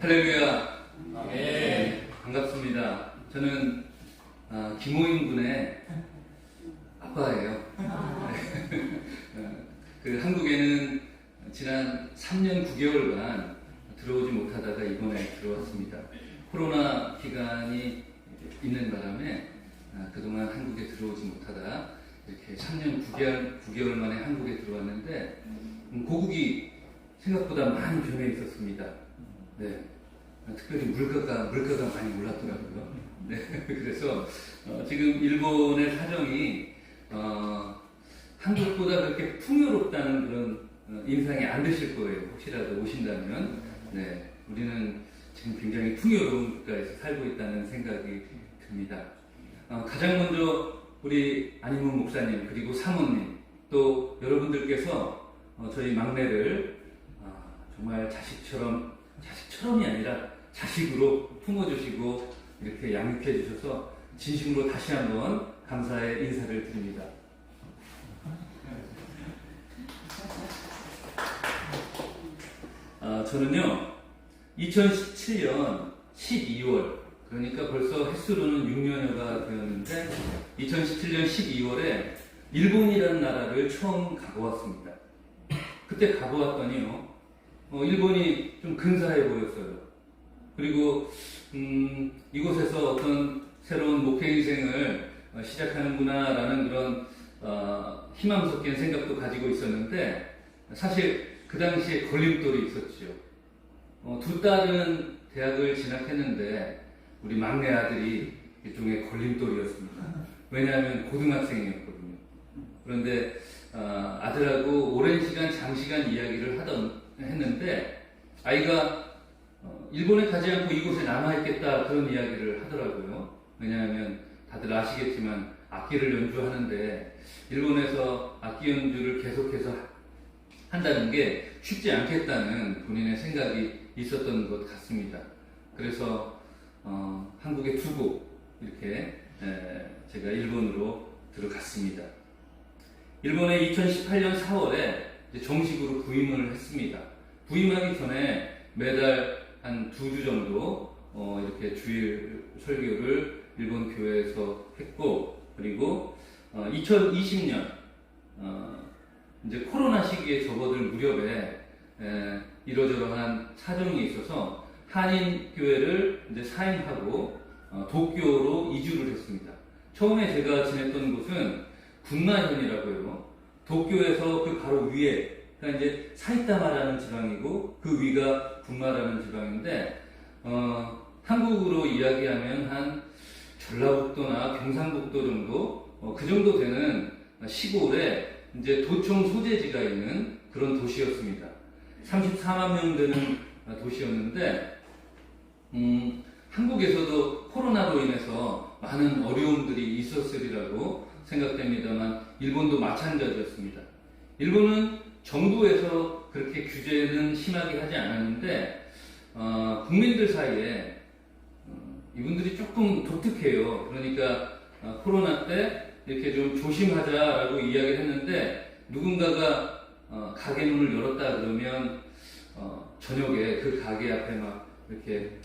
할렐루야. 네, 반갑습니다. 저는 김호인 군의 아빠예요. 그 한국에는 지난 3년 9개월간 들어오지 못하다가 이번에 들어왔습니다. 코로나 기간이 있는 바람에 그동안 한국에 들어오지 못하다 이렇게 3년 9개월 만에 한국에 들어왔는데 고국이 생각보다 많이 변해 있었습니다. 네. 특별히 물가가 많이 올랐더라고요. 네. 그래서 지금 일본의 사정이 한국보다 그렇게 풍요롭다는 그런 인상이 안 드실 거예요. 혹시라도 오신다면. 네. 우리는 지금 굉장히 풍요로운 국가에서 살고 있다는 생각이 듭니다. 가장 먼저 우리 안희문 목사님 그리고 사모님 또 여러분들께서 저희 막내를 정말 자식처럼이 아니라 자식으로 품어주시고 이렇게 양육해 주셔서 진심으로 다시 한번 감사의 인사를 드립니다. 저는요 2017년 12월 그러니까 벌써 횟수로는 6년여가 되었는데 2017년 12월에 일본이라는 나라를 처음 가보았습니다. 그때 가보았더니요 일본이 좀 근사해 보였어요. 그리고 이곳에서 어떤 새로운 목회 인생을 시작하는구나라는 그런 희망 섞인 생각도 가지고 있었는데 사실 그 당시에 걸림돌이 있었죠. 두 딸은 대학을 진학했는데 우리 막내 아들이 일종의 걸림돌이었습니다. 왜냐하면 고등학생이었거든요. 그런데 아들하고 오랜 시간 장시간 이야기를 했는데 아이가 일본에 가지 않고 이곳에 남아있겠다 그런 이야기를 하더라고요. 왜냐하면 다들 아시겠지만 악기를 연주하는데 일본에서 악기 연주를 계속해서 한다는 게 쉽지 않겠다는 본인의 생각이 있었던 것 같습니다. 그래서 한국에 두고 이렇게 제가 일본으로 들어갔습니다. 일본에 2018년 4월에 정식으로 부임을 했습니다. 부임하기 전에 매달 한 2주 정도 이렇게 주일 설교를 일본 교회에서 했고 그리고 2020년 이제 코로나 시기에 접어들 무렵에 이러저러한 사정이 있어서 한인 교회를 이제 사임하고 도쿄로 이주를 했습니다. 처음에 제가 지냈던 곳은 군마현이라고요. 도쿄에서 그 바로 위에 그러니까 이제 사이타마라는 지방이고 그 위가 군마라는 지방인데 한국으로 이야기하면 한 전라북도나 경상북도 정도 그 정도 되는 시골에 이제 도청 소재지가 있는 그런 도시였습니다. 34만 명 되는 도시였는데 한국에서도 코로나로 인해서 많은 어려움들이 있었으리라고 생각됩니다만 일본도 마찬가지였습니다. 일본은 정부에서 그렇게 규제는 심하게 하지 않았는데 국민들 사이에 이분들이 조금 독특해요. 그러니까 코로나 때 이렇게 좀 조심하자라고 이야기를 했는데 누군가가 가게 문을 열었다 그러면 저녁에 그 가게 앞에 막 이렇게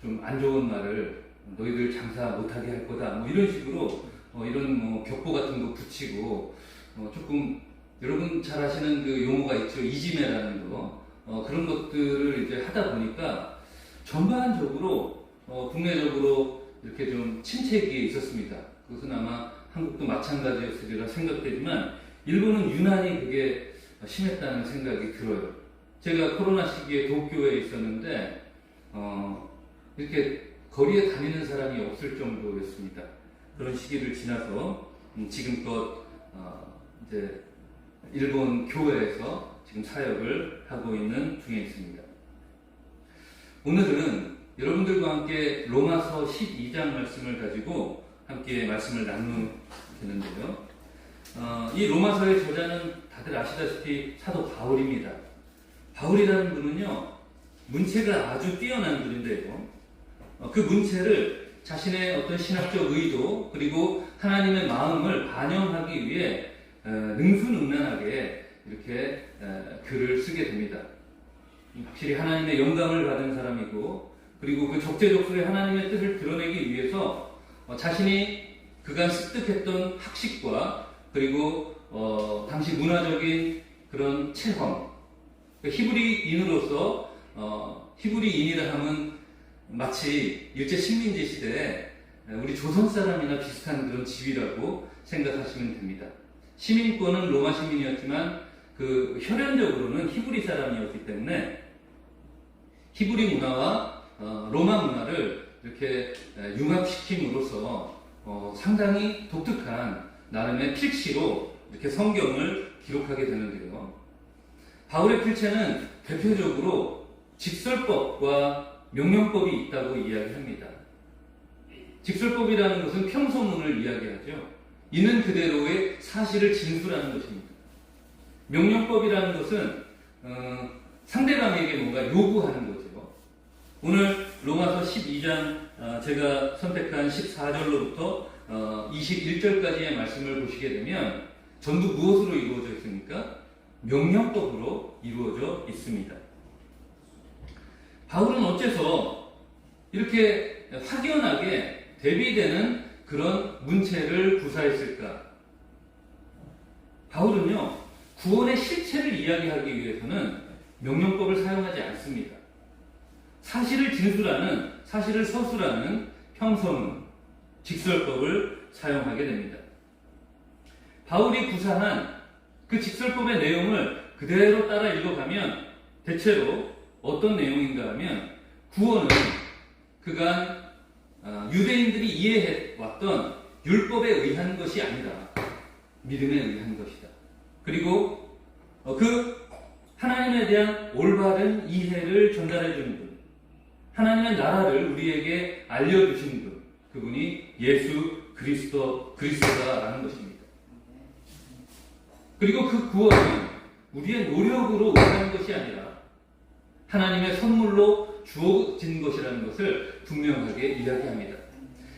좀 안 좋은 말을 너희들 장사 못하게 할 거다 뭐 이런 식으로 이런 뭐 격보 같은 거 붙이고 조금 여러분 잘 아시는 그 용어가 있죠. 이지매라는 거 그런 것들을 이제 하다 보니까 전반적으로 국내적으로 이렇게 좀 침체기에 있었습니다. 그것은 아마 한국도 마찬가지였으리라 생각되지만 일본은 유난히 그게 심했다는 생각이 들어요. 제가 코로나 시기에 도쿄에 있었는데 이렇게 거리에 다니는 사람이 없을 정도였습니다. 그런 시기를 지나서 지금껏 이제 일본 교회에서 지금 사역을 하고 있는 중에 있습니다. 오늘은 여러분들과 함께 로마서 12장 말씀을 가지고 함께 말씀을 나누는데요. 이 로마서의 저자는 다들 아시다시피 사도 바울입니다. 바울이라는 분은요, 문체가 아주 뛰어난 분인데요. 그 문체를 자신의 어떤 신학적 의도 그리고 하나님의 마음을 반영하기 위해 능수능란하게 이렇게 글을 쓰게 됩니다. 확실히 하나님의 영감을 받은 사람이고, 그리고 그 적재적소에 하나님의 뜻을 드러내기 위해서 자신이 그간 습득했던 학식과 그리고 당시 문화적인 그런 체험, 히브리인으로서 히브리인이라 함은 마치 일제 식민지 시대에 우리 조선 사람이나 비슷한 그런 지위라고 생각하시면 됩니다. 시민권은 로마 시민이었지만 그 혈연적으로는 히브리 사람이었기 때문에 히브리 문화와 로마 문화를 이렇게 융합시킴으로써 상당히 독특한 나름의 필치로 이렇게 성경을 기록하게 되는데요. 바울의 필체는 대표적으로 직설법과 명령법이 있다고 이야기합니다. 직설법이라는 것은 평소문을 이야기하죠. 있는 그대로의 사실을 진술하는 것입니다. 명령법이라는 것은 상대방에게 뭔가 요구하는 거죠. 오늘 로마서 12장 제가 선택한 14절로부터 21절까지의 말씀을 보시게 되면 전부 무엇으로 이루어져 있습니까? 명령법으로 이루어져 있습니다. 바울은 어째서 이렇게 확연하게 대비되는 그런 문체를 구사했을까? 바울은요, 구원의 실체를 이야기하기 위해서는 명령법을 사용하지 않습니다. 사실을 진술하는, 사실을 서술하는 평서문, 직설법을 사용하게 됩니다. 바울이 구사한 그 직설법의 내용을 그대로 따라 읽어가면 대체로 어떤 내용인가 하면 구원은 그간 유대인들이 이해해왔던 율법에 의한 것이 아니라 믿음에 의한 것이다. 그리고 그 하나님에 대한 올바른 이해를 전달해주는 분, 하나님의 나라를 우리에게 알려주신 분, 그분이 예수 그리스도다라는 것입니다. 그리고 그 구원은 우리의 노력으로 의한 것이 아니라 하나님의 선물로 주어진 것이라는 것을 분명하게 이야기합니다.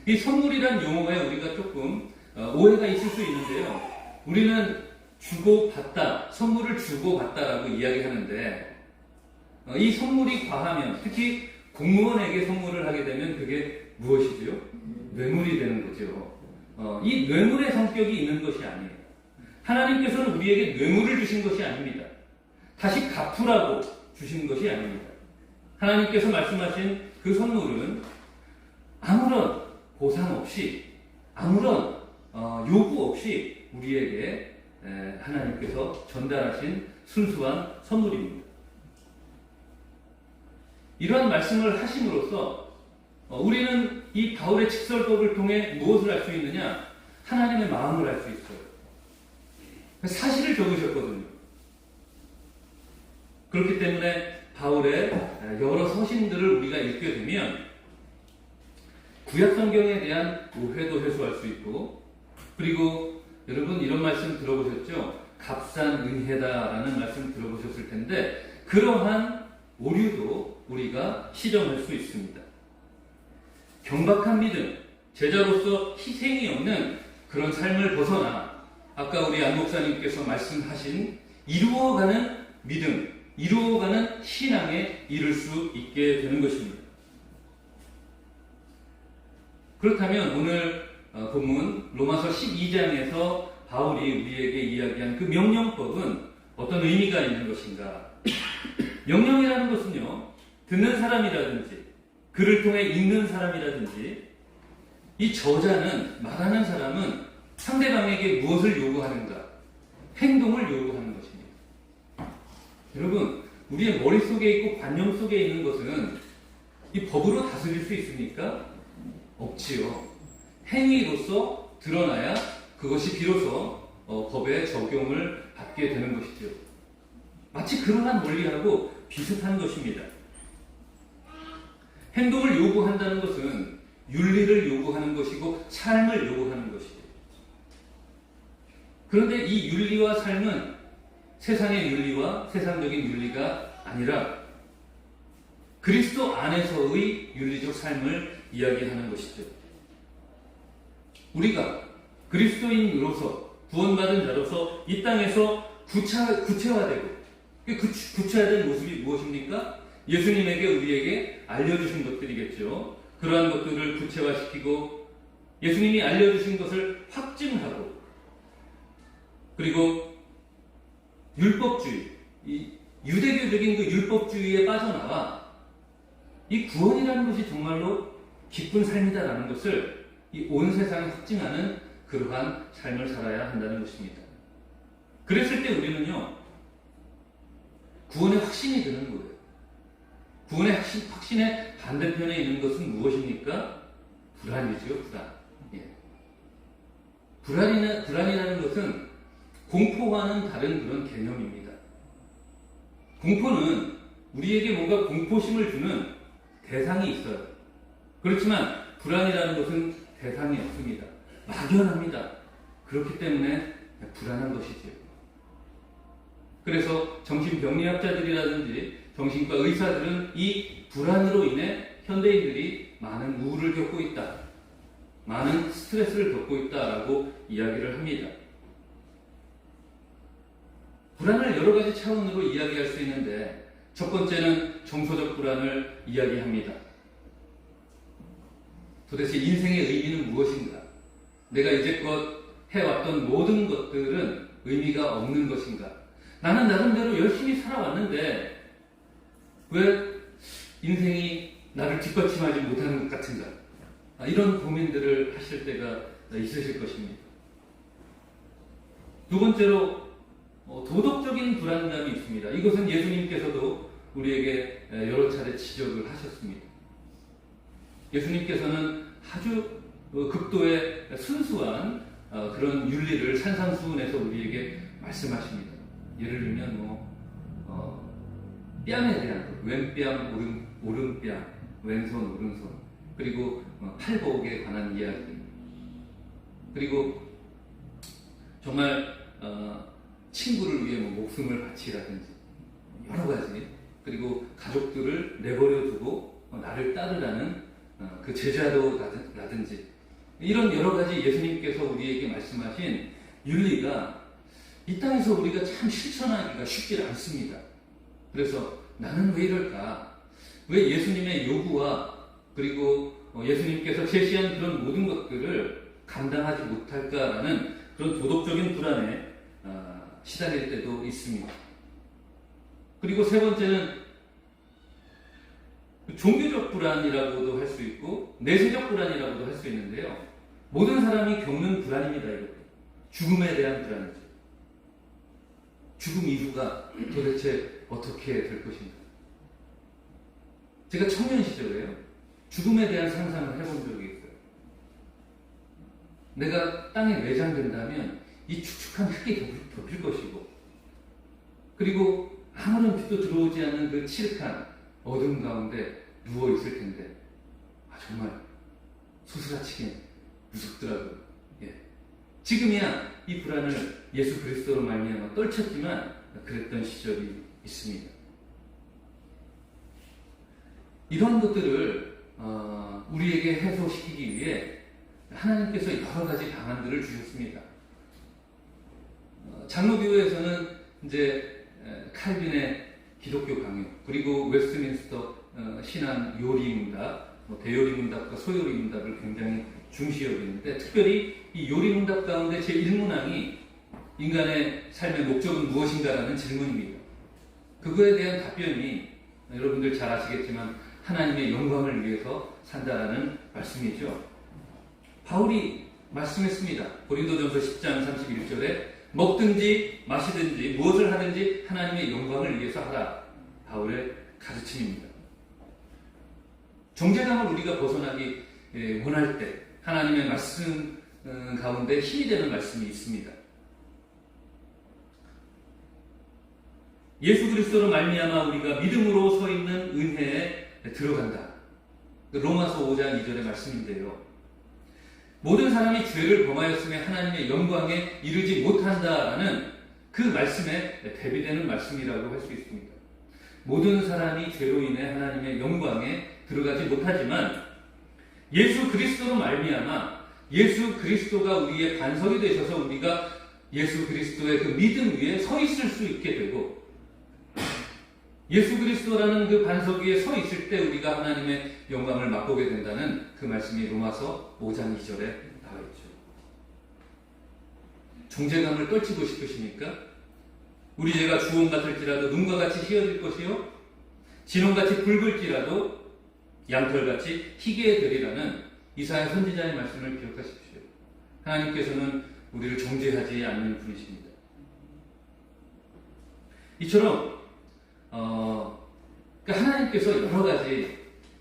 이 선물이란 용어에 우리가 조금 오해가 있을 수 있는데요. 우리는 주고받다, 선물을 주고받다라고 이야기하는데 이 선물이 과하면, 특히 공무원에게 선물을 하게 되면 그게 무엇이죠? 뇌물이 되는 거죠. 이 뇌물의 성격이 있는 것이 아니에요. 하나님께서는 우리에게 뇌물을 주신 것이 아닙니다. 다시 갚으라고 주신 것이 아닙니다. 하나님께서 말씀하신 그 선물은 아무런 보상 없이, 아무런 요구 없이 우리에게 하나님께서 전달하신 순수한 선물입니다. 이러한 말씀을 하심으로써 우리는 이 바울의 직설법을 통해 무엇을 알 수 있느냐? 하나님의 마음을 알 수 있어요. 사실을 적으셨거든요. 그렇기 때문에 바울의 여러 서신들을 우리가 읽게 되면 구약 성경에 대한 오해도 해소할 수 있고, 그리고 여러분 이런 말씀 들어보셨죠? 값싼 은혜다라는 말씀 들어보셨을 텐데 그러한 오류도 우리가 시정할 수 있습니다. 경박한 믿음, 제자로서 희생이 없는 그런 삶을 벗어나 아까 우리 안 목사님께서 말씀하신 이루어가는 믿음, 이루어가는 신앙에 이를 수 있게 되는 것입니다. 그렇다면 오늘 본문 로마서 12장에서 바울이 우리에게 이야기한 그 명령법은 어떤 의미가 있는 것인가? 명령이라는 것은요, 듣는 사람이라든지 글을 통해 읽는 사람이라든지 이 저자는, 말하는 사람은 상대방에게 무엇을 요구하는가? 행동을 요구하는 것입니다. 여러분, 우리의 머릿속에 있고 관념 속에 있는 것은 이 법으로 다스릴 수 있습니까? 없지요. 행위로서 드러나야 그것이 비로소 법의 적용을 받게 되는 것이죠. 마치 그러한 원리하고 비슷한 것입니다. 행동을 요구한다는 것은 윤리를 요구하는 것이고 삶을 요구하는 것이죠. 그런데 이 윤리와 삶은 세상의 윤리와 세상적인 윤리가 아니라 그리스도 안에서의 윤리적 삶을 이야기하는 것이죠. 우리가 그리스도인으로서 구원받은 자로서 이 땅에서 구체화되고 굳혀야 될 모습이 무엇입니까? 예수님에게 우리에게 알려주신 것들이겠죠. 그러한 것들을 구체화시키고 예수님이 알려주신 것을 확증하고, 그리고 율법주의, 이 유대교적인 그 율법주의에 빠져나와 이 구원이라는 것이 정말로 기쁜 삶이다라는 것을 이 온 세상에 확증하는 그러한 삶을 살아야 한다는 것입니다. 그랬을 때 우리는요, 구원의 확신이 드는 거예요. 구원의 확신의 반대편에 있는 것은 무엇입니까? 불안이죠, 불안. 예. 불안이라는 것은 공포와는 다른 그런 개념입니다. 공포는 우리에게 뭔가 공포심을 주는 대상이 있어요. 그렇지만 불안이라는 것은 대상이 없습니다. 막연합니다. 그렇기 때문에 불안한 것이죠. 그래서 정신병리학자들이라든지 정신과 의사들은 이 불안으로 인해 현대인들이 많은 우울을 겪고 있다, 많은 스트레스를 겪고 있다라고 이야기를 합니다. 불안을 여러 가지 차원으로 이야기할 수 있는데, 첫 번째는 정서적 불안을 이야기합니다. 도대체 인생의 의미는 무엇인가? 내가 이제껏 해왔던 모든 것들은 의미가 없는 것인가? 나는 나름대로 열심히 살아왔는데 왜 인생이 나를 뒷받침하지 못하는 것 같은가? 이런 고민들을 하실 때가 있으실 것입니다. 두 번째로 도덕적인 불안감이 있습니다. 이것은 예수님께서도 우리에게 여러 차례 지적을 하셨습니다. 예수님께서는 아주 극도의 순수한 그런 윤리를 산상수훈해서 우리에게 말씀하십니다. 예를 들면 뺨에 대한 것, 왼뺨, 오른뺨, 왼손, 오른손, 그리고 팔복에 관한 이야기, 그리고 정말 친구를 위해 목숨을 바치라든지 여러 가지, 그리고 가족들을 내버려 두고 나를 따르라는 그 제자도라든지 이런 여러 가지 예수님께서 우리에게 말씀하신 윤리가 이 땅에서 우리가 참 실천하기가 쉽지 않습니다. 그래서 나는 왜 이럴까? 왜 예수님의 요구와 그리고 예수님께서 제시한 그런 모든 것들을 감당하지 못할까라는 그런 도덕적인 불안에 시달릴 때도 있습니다. 그리고 세 번째는 종교적 불안이라고도 할 수 있고 내세적 불안이라고도 할 수 있는데요. 모든 사람이 겪는 불안입니다. 이것도 죽음에 대한 불안이죠. 죽음 이후가 도대체 어떻게 될 것인가? 제가 청년 시절에요, 죽음에 대한 상상을 해본 적이 있어요. 내가 땅에 매장된다면 이 축축한 흙이 덮일 것이고, 그리고 아무런 빛도 들어오지 않는 그 칠흑한 어둠 가운데 누워 있을 텐데, 정말 소스라치게 무섭더라고요. 예. 지금이야 이 불안을 예수 그리스도로 말미암아 떨쳤지만 그랬던 시절이 있습니다. 이런 것들을 우리에게 해소시키기 위해 하나님께서 여러 가지 방안들을 주셨습니다. 장로교회에서는 이제 칼빈의 기독교 강요, 그리고 웨스트민스터 신앙 요리문답, 대요리문답과 소요리문답을 굉장히 중시 여기는데, 특별히 이 요리문답 가운데 제1문항이 인간의 삶의 목적은 무엇인가라는 질문입니다. 그거에 대한 답변이 여러분들 잘 아시겠지만 하나님의 영광을 위해서 산다라는 말씀이죠. 바울이 말씀했습니다. 고린도전서 10장 31절에 먹든지 마시든지 무엇을 하든지 하나님의 영광을 위해서 하라. 바울의 가르침입니다. 정죄감을 우리가 벗어나기 원할 때 하나님의 말씀 가운데 힘이 되는 말씀이 있습니다. 예수 그리스도로 말미암아 우리가 믿음으로 서 있는 은혜에 들어간다. 로마서 5장 2절의 말씀인데요. 모든 사람이 죄를 범하였음에 하나님의 영광에 이르지 못한다라는 그 말씀에 대비되는 말씀이라고 할 수 있습니다. 모든 사람이 죄로 인해 하나님의 영광에 들어가지 못하지만 예수 그리스도로 말미암아 예수 그리스도가 우리의 반석이 되셔서 우리가 예수 그리스도의 그 믿음 위에 서 있을 수 있게 되고, 예수 그리스도라는 그 반석 위에 서 있을 때 우리가 하나님의 영광을 맛보게 된다는 그 말씀이 로마서 5장 2절에 나와 있죠. 존재감을 떨치고 싶으십니까? 우리 죄가 주홍 같을지라도 눈과 같이 희어질 것이요 진홍같이 붉을지라도 양털같이 희게 되리라는 이사야 선지자의 말씀을 기억하십시오. 하나님께서는 우리를 정죄하지 않는 분이십니다. 이처럼 그러니까 하나님께서 여러 가지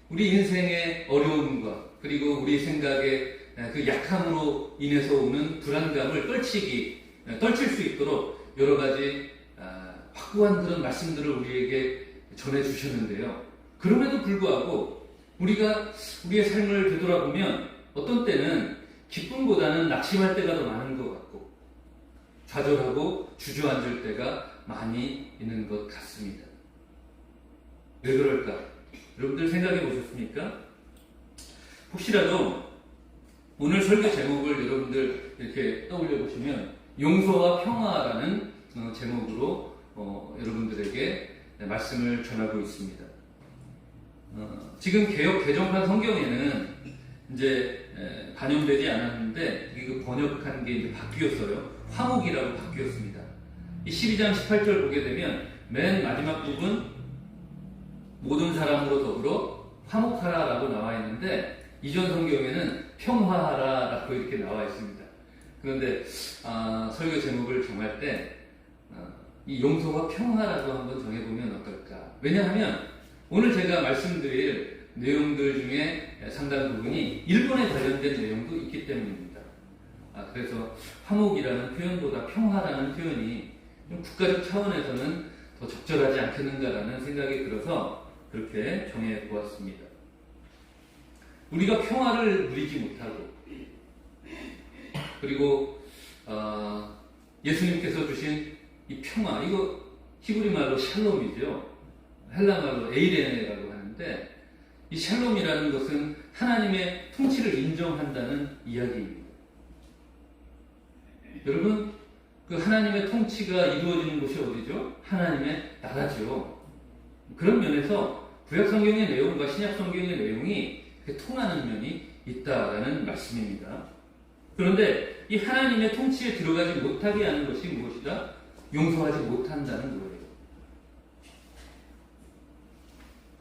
우리 인생의 어려움과 그리고 우리 생각의 그 약함으로 인해서 오는 불안감을 떨칠 수 있도록 여러 가지 확고한 그런 말씀들을 우리에게 전해주셨는데요. 그럼에도 불구하고 우리가 우리의 삶을 되돌아보면 어떤 때는 기쁨보다는 낙심할 때가 더 많은 것 같고 좌절하고 주저앉을 때가 많이 있는 것 같습니다. 왜 그럴까? 여러분들 생각해 보셨습니까? 혹시라도 오늘 설교 제목을 여러분들 이렇게 떠올려 보시면 용서와 평화라는 제목으로 여러분들에게 말씀을 전하고 있습니다. 지금 개역 개정판 성경에는 이제 반영되지 않았는데 이게 번역한 게 이제 바뀌었어요. 화목이라고 바뀌었습니다. 이 12장 18절 보게 되면 맨 마지막 부분 모든 사람으로 더불어 화목하라라고 나와 있는데 이전 성경에는 평화하라라고 이렇게 나와 있습니다. 그런데 설교 제목을 정할 때 이 용서와 평화라고 한번 정해보면 어떨까? 왜냐하면 오늘 제가 말씀드릴 내용들 중에 상당 부분이 일본에 관련된 내용도 있기 때문입니다. 그래서 화목이라는 표현보다 평화라는 표현이 좀 국가적 차원에서는 더 적절하지 않겠는가라는 생각이 들어서 그렇게 정해 보았습니다. 우리가 평화를 누리지 못하고 그리고 예수님께서 주신 이 평화, 이거 히브리 말로 샬롬이죠. 헬라 말로 에이레네라고 하는데 이 샬롬이라는 것은 하나님의 통치를 인정한다는 이야기입니다. 여러분, 그 하나님의 통치가 이루어지는 곳이 어디죠? 하나님의 나라죠. 그런 면에서 구약 성경의 내용과 신약 성경의 내용이 통하는 면이 있다라는 말씀입니다. 그런데 이 하나님의 통치에 들어가지 못하게 하는 것이 무엇이다? 용서하지 못한다는 거예요.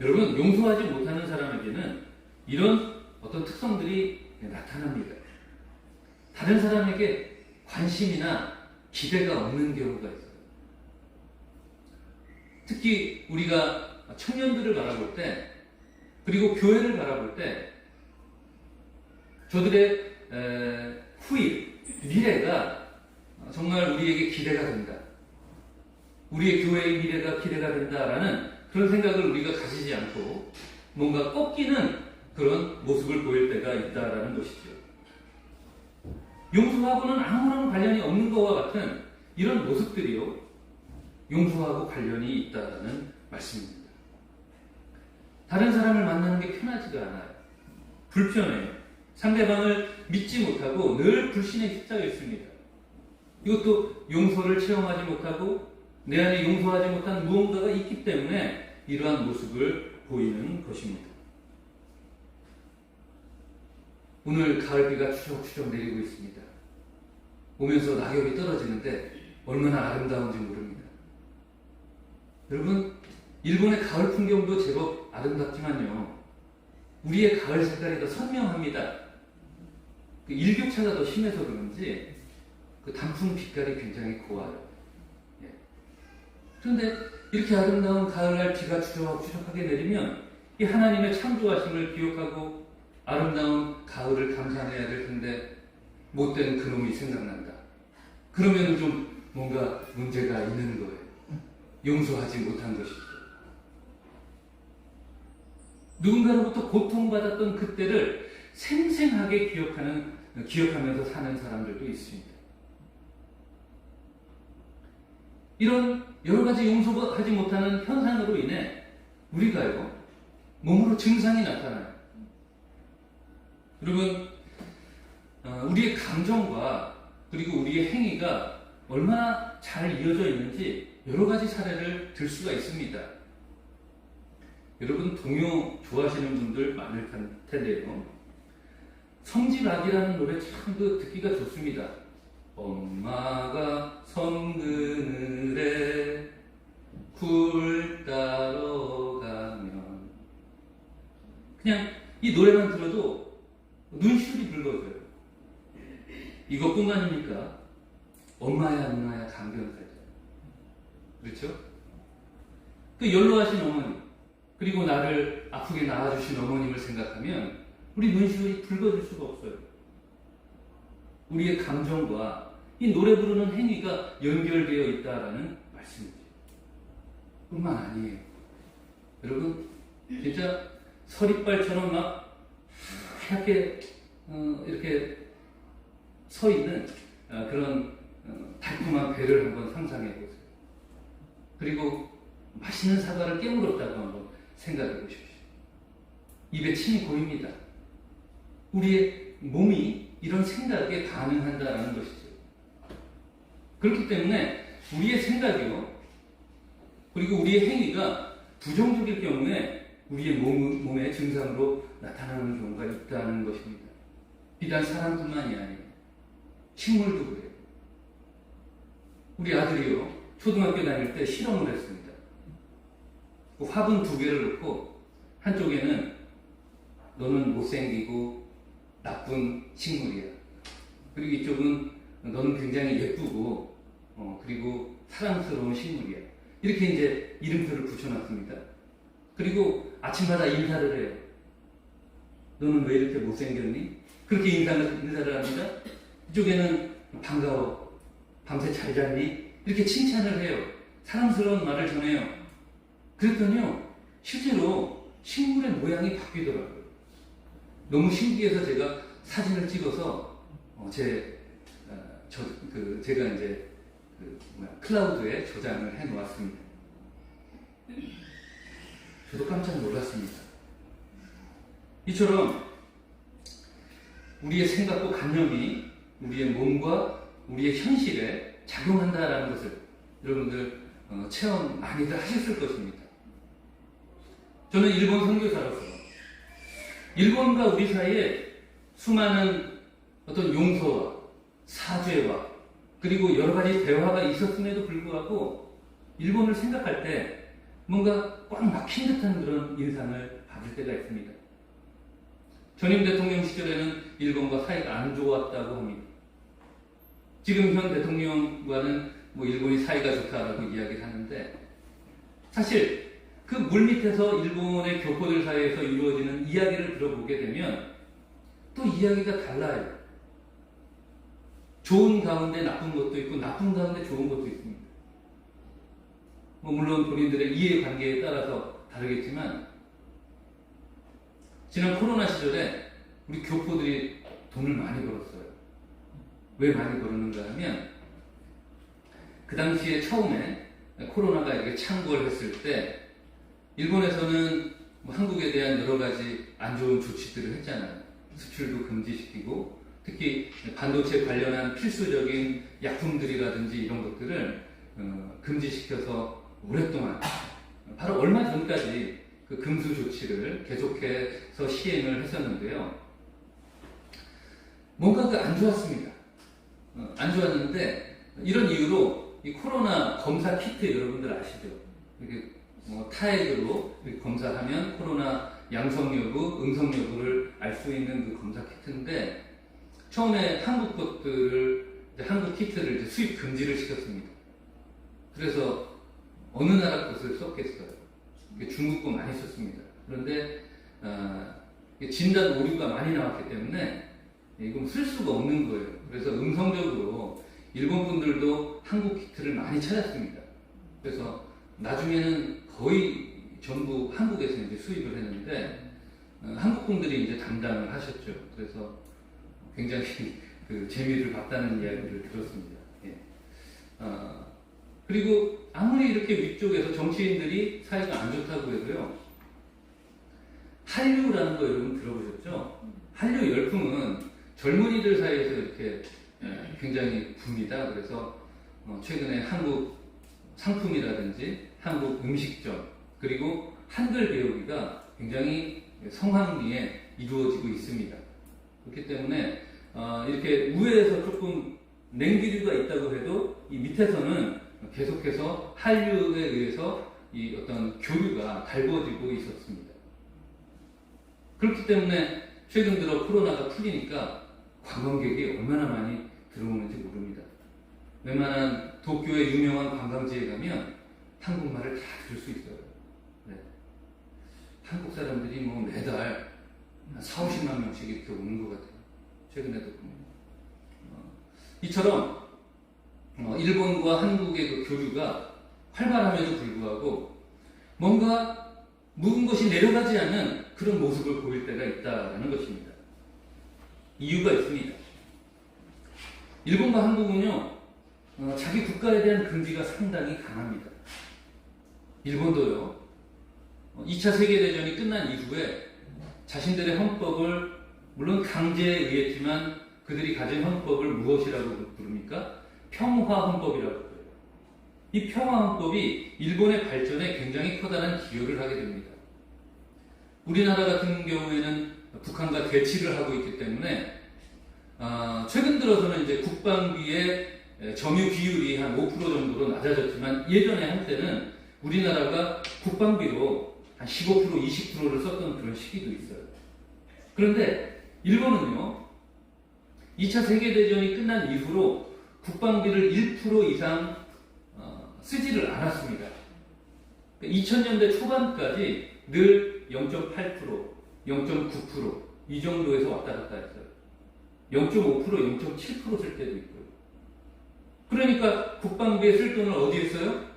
여러분, 용서하지 못하는 사람에게는 이런 어떤 특성들이 나타납니다. 다른 사람에게 관심이나 기대가 없는 경우가 있어요. 특히 우리가 청년들을 바라볼 때, 그리고 교회를 바라볼 때, 저들의 후일, 미래가 정말 우리에게 기대가 된다. 우리의 교회의 미래가 기대가 된다라는 그런 생각을 우리가 가지지 않고 뭔가 꺾이는 그런 모습을 보일 때가 있다라는 것이죠. 용서하고는 아무런 관련이 없는 것과 같은 이런 모습들이요, 용서하고 관련이 있다라는 말씀입니다. 다른 사람을 만나는 게 편하지가 않아요. 불편해요. 상대방을 믿지 못하고 늘 불신에 휩싸여 있습니다. 이것도 용서를 체험하지 못하고 내 안에 용서하지 못한 무언가가 있기 때문에 이러한 모습을 보이는 것입니다. 오늘 가을비가 추적추적 내리고 있습니다. 오면서 낙엽이 떨어지는데 얼마나 아름다운지 모릅니다. 여러분, 일본의 가을 풍경도 제법 아름답지만요, 우리의 가을 색깔이 더 선명합니다. 그 일교차가 더 심해서 그런지 그 단풍 빛깔이 굉장히 고와요. 그런데 이렇게 아름다운 가을날 비가 추적추적하게 내리면 이 하나님의 창조하심을 기억하고 아름다운 가을을 감상해야 될 텐데 못된 그놈이 생각난다. 그러면 좀 뭔가 문제가 있는 거예요. 용서하지 못한 것이죠. 누군가로부터 고통받았던 그때를 생생하게 기억하면서 사는 사람들도 있습니다. 이런 여러 가지 용서하지 못하는 현상으로 인해 우리가요, 몸으로 증상이 나타나요. 여러분, 우리의 감정과 그리고 우리의 행위가 얼마나 잘 이어져 있는지 여러 가지 사례를 들 수가 있습니다. 여러분 동요 좋아하시는 분들 많을 텐데요. 성지락이라는 노래 참 듣기가 좋습니다. 엄마가 섬 그늘에 굴 따러 가면, 그냥 이 노래만 들어도 눈시울이 붉어져요. 이것뿐만입니까? 엄마야 누나야 강변사죠. 그렇죠? 그 연로하신 어머니, 그리고 나를 아프게 낳아주신 어머님을 생각하면 우리 눈시울이 붉어질 수가 없어요. 우리의 감정과 이 노래 부르는 행위가 연결되어 있다라는 말씀이죠. 뿐만 아니에요. 여러분, 진짜 서리빨처럼 막 하얗게 이렇게 서 있는 그런 달콤한 배를 한번 상상해 보세요. 그리고 맛있는 사과를 깨물었다고 한번 생각해 보십시오. 입에 침이 고입니다. 우리의 몸이 이런 생각에 반응한다는 것이죠. 그렇기 때문에 우리의 생각이요, 그리고 우리의 행위가 부정적일 경우에 우리의 몸의 증상으로 나타나는 경우가 있다는 것입니다. 비단 사람뿐만이 아니에요. 식물도 그래요. 우리 아들이요, 초등학교 다닐 때 실험을 했습니다. 화분 2개를 놓고 한쪽에는 너는 못생기고 나쁜 식물이야. 그리고 이쪽은 너는 굉장히 예쁘고 그리고 사랑스러운 식물이야. 이렇게 이제 이름표를 붙여놨습니다. 그리고 아침마다 인사를 해요. 너는 왜 이렇게 못생겼니? 그렇게 인사를 합니다. 이쪽에는 반가워. 밤새 잘 잤니? 이렇게 칭찬을 해요. 사랑스러운 말을 전해요. 그랬더니요, 실제로 식물의 모양이 바뀌더라고요. 너무 신기해서 제가 사진을 찍어서 제가 이제 클라우드에 저장을 해 놓았습니다. 저도 깜짝 놀랐습니다. 이처럼 우리의 생각과 관념이 우리의 몸과 우리의 현실에 작용한다라는 것을 여러분들 체험 많이들 하셨을 것입니다. 저는 일본 선교사로서 일본과 우리 사이에 수많은 어떤 용서와 사죄와 그리고 여러 가지 대화가 있었음에도 불구하고 일본을 생각할 때 뭔가 꽉 막힌 듯한 그런 인상을 받을 때가 있습니다. 전임 대통령 시절에는 일본과 사이가 안 좋았다고 합니다. 지금 현 대통령과는 일본이 사이가 좋다라고 이야기를 하는데, 사실 그 물밑에서 일본의 교포들 사이에서 이루어지는 이야기를 들어보게 되면 또 이야기가 달라요. 좋은 가운데 나쁜 것도 있고 나쁜 가운데 좋은 것도 있습니다. 물론 본인들의 이해관계에 따라서 다르겠지만, 지난 코로나 시절에 우리 교포들이 돈을 많이 벌었어요. 왜 많이 벌었는가 하면, 그 당시에 처음에 코로나가 이렇게 창궐했을 때 일본에서는 한국에 대한 여러 가지 안 좋은 조치들을 했잖아요. 수출도 금지시키고, 특히 반도체 관련한 필수적인 약품들이라든지 이런 것들을 금지시켜서 오랫동안, 바로 얼마 전까지 그 금수 조치를 계속해서 시행을 했었는데요. 뭔가 안 좋았습니다. 안 좋았는데, 이런 이유로 이 코로나 검사 키트 여러분들 아시죠? 이렇게 타액으로 검사하면 코로나 양성 여부, 음성 여부를 알 수 있는 그 검사 키트인데, 처음에 한국 키트를 이제 수입 금지를 시켰습니다. 그래서 어느 나라 것을 썼겠어요? 중국 거 많이 썼습니다. 그런데 진단 오류가 많이 나왔기 때문에 이건 쓸 수가 없는 거예요. 그래서 음성적으로 일본 분들도 한국 키트를 많이 찾았습니다. 그래서 나중에는 거의 전부 한국에서 이제 수입을 했는데, 한국 분들이 이제 담당을 하셨죠. 그래서 굉장히 그 재미를 봤다는 이야기를 들었습니다. 예. 그리고 아무리 이렇게 위쪽에서 정치인들이 사이가 안 좋다고 해도요, 한류라는 거 여러분 들어보셨죠? 한류 열풍은 젊은이들 사이에서 이렇게 굉장히 붐이다. 그래서 최근에 한국 상품이라든지 한국 음식점, 그리고 한글 배우기가 굉장히 성황리에 이루어지고 있습니다. 그렇기 때문에 이렇게 우회에서 조금 냉기류가 있다고 해도 이 밑에서는 계속해서 한류에 의해서 이 어떤 교류가 달궈지고 있었습니다. 그렇기 때문에 최근 들어 코로나가 풀리니까 관광객이 얼마나 많이 들어오는지 모릅니다. 웬만한 도쿄의 유명한 관광지에 가면 한국말을 다 들을 수 있어요. 네. 한국 사람들이 뭐 매달 한 4, 50만 명씩 이렇게 오는 것 같아요. 최근에도 보면. 이처럼 일본과 한국의 그 교류가 활발함에도 불구하고 뭔가 묵은 것이 내려가지 않는 그런 모습을 보일 때가 있다는 것입니다. 이유가 있습니다. 일본과 한국은요, 자기 국가에 대한 긍지가 상당히 강합니다. 일본도요, 2차 세계대전이 끝난 이후에 자신들의 헌법을 물론 강제에 의했지만 그들이 가진 헌법을 무엇이라고 부릅니까? 평화헌법이라고 해요. 이 평화헌법이 일본의 발전에 굉장히 커다란 기여를 하게 됩니다. 우리나라 같은 경우에는 북한과 대치를 하고 있기 때문에 최근 들어서는 이제 국방비의 점유 비율이 한 5% 정도로 낮아졌지만 예전에 한때는 우리나라가 국방비로 한 15%, 20%를 썼던 그런 시기도 있어요. 그런데 일본은요, 2차 세계대전이 끝난 이후로 국방비를 1% 이상 쓰지를 않았습니다. 2000년대 초반까지 늘 0.8%, 0.9%, 이 정도에서 왔다 갔다 했어요. 0.5%, 0.7% 쓸 때도 있고요. 그러니까 국방비에 쓸 돈을 어디에 써요?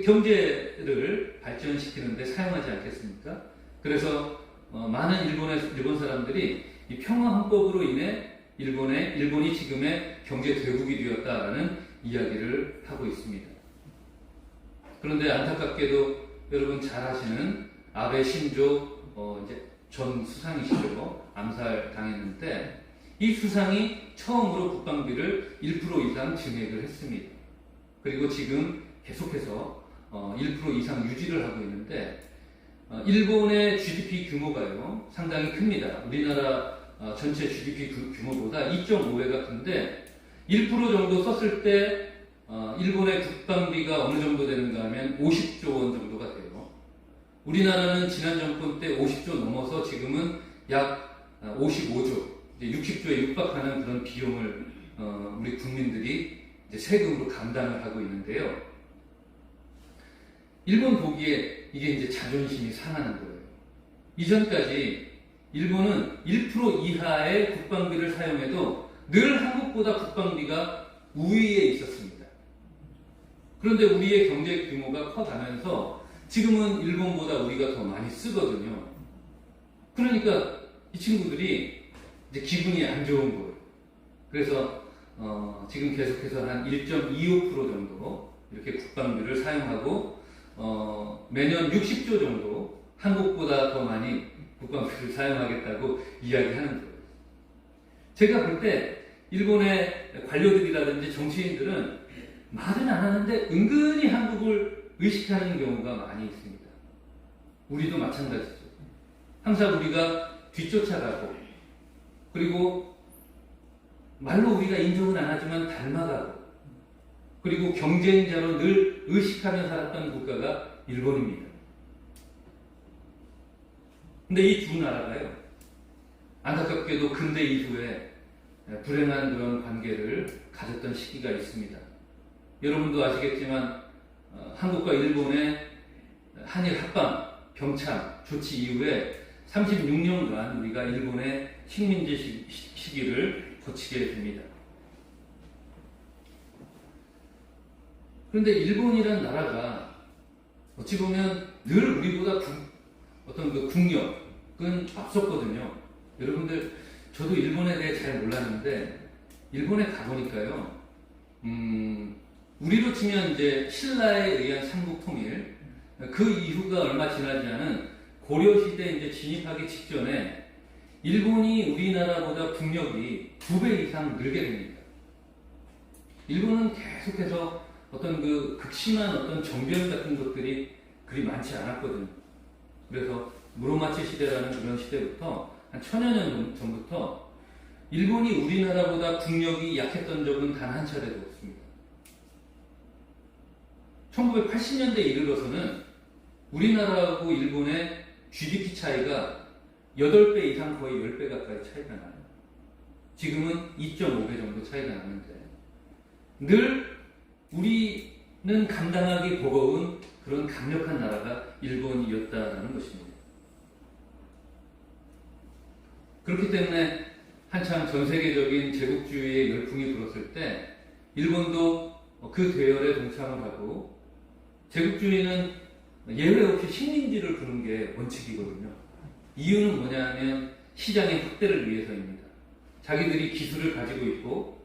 경제를 발전시키는 데 사용하지 않겠습니까? 그래서 많은 일본 사람들이 이 평화헌법으로 인해 일본이 지금의 경제 대국이 되었다라는 이야기를 하고 있습니다. 그런데 안타깝게도 여러분 잘 아시는 아베 신조 이제 전 수상이시죠. 암살 당했는데 이 수상이 처음으로 국방비를 1% 이상 증액을 했습니다. 그리고 지금 계속해서 1% 이상 유지를 하고 있는데 일본의 GDP 규모가요 상당히 큽니다. 우리나라 전체 GDP 규모보다 2.5배가 큰데 1% 정도 썼을 때 일본의 국방비가 어느 정도 되는가 하면 50조 원 정도가 돼요. 우리나라는 지난 정권 때 50조 넘어서 지금은 약 55조, 60조에 육박하는 그런 비용을 우리 국민들이 이제 세금으로 감당을 하고 있는데요. 일본 보기에 이게 이제 자존심이 상하는 거예요. 이전까지 일본은 1% 이하의 국방비를 사용해도 늘 한국보다 국방비가 우위에 있었습니다. 그런데 우리의 경제 규모가 커가면서 지금은 일본보다 우리가 더 많이 쓰거든요. 그러니까 이 친구들이 이제 기분이 안 좋은 거예요. 그래서 지금 계속해서 한 1.25% 정도 이렇게 국방비를 사용하고 매년 60조 정도 한국보다 더 많이 국방비를 사용하겠다고 이야기하는 거예요. 제가 볼 때 일본의 관료들이라든지 정치인들은 말은 안 하는데 은근히 한국을 의식하는 경우가 많이 있습니다. 우리도 마찬가지죠. 항상 우리가 뒤쫓아가고 그리고 말로 우리가 인정은 안 하지만 닮아가고 그리고 경쟁자로 늘 의식하며 살았던 국가가 일본입니다. 근데 이 두 나라가요, 안타깝게도 근대 이후에 불행한 그런 관계를 가졌던 시기가 있습니다. 여러분도 아시겠지만 한국과 일본의 한일 합방, 병참 조치 이후에 36년간 우리가 일본의 식민지 시기를 거치게 됩니다. 그런데 일본이라는 나라가 어찌 보면 늘 우리보다 어떤 그 국력은 앞섰거든요. 여러분들, 저도 일본에 대해 잘 몰랐는데 일본에 가보니까요, 우리로 치면 이제 신라에 의한 삼국 통일, 그 이후가 얼마 지나지 않은 고려시대 이제 진입하기 직전에 일본이 우리나라보다 국력이 2배 이상 늘게 됩니다. 일본은 계속해서 어떤 그 극심한 어떤 정변 같은 것들이 그리 많지 않았거든요. 그래서 무로마치 시대라는 그런 시대부터 한 1000여 년 전부터 일본이 우리나라보다 국력이 약했던 적은 단 한 차례도 없습니다. 1980년대에 이르러서는 우리나라하고 일본의 GDP 차이가 8배 이상 거의 10배 가까이 차이가 나요. 지금은 2.5배 정도 차이가 나는데 늘 우리는 감당하기 버거운 그런 강력한 나라가 일본이었다라는 것입니다. 그렇기 때문에 한참 전 세계적인 제국주의의 열풍이 불었을 때 일본도 그 대열에 동참을 하고, 제국주의는 예외 없이 식민지를 두는 게 원칙이거든요. 이유는 뭐냐면 시장의 확대를 위해서입니다. 자기들이 기술을 가지고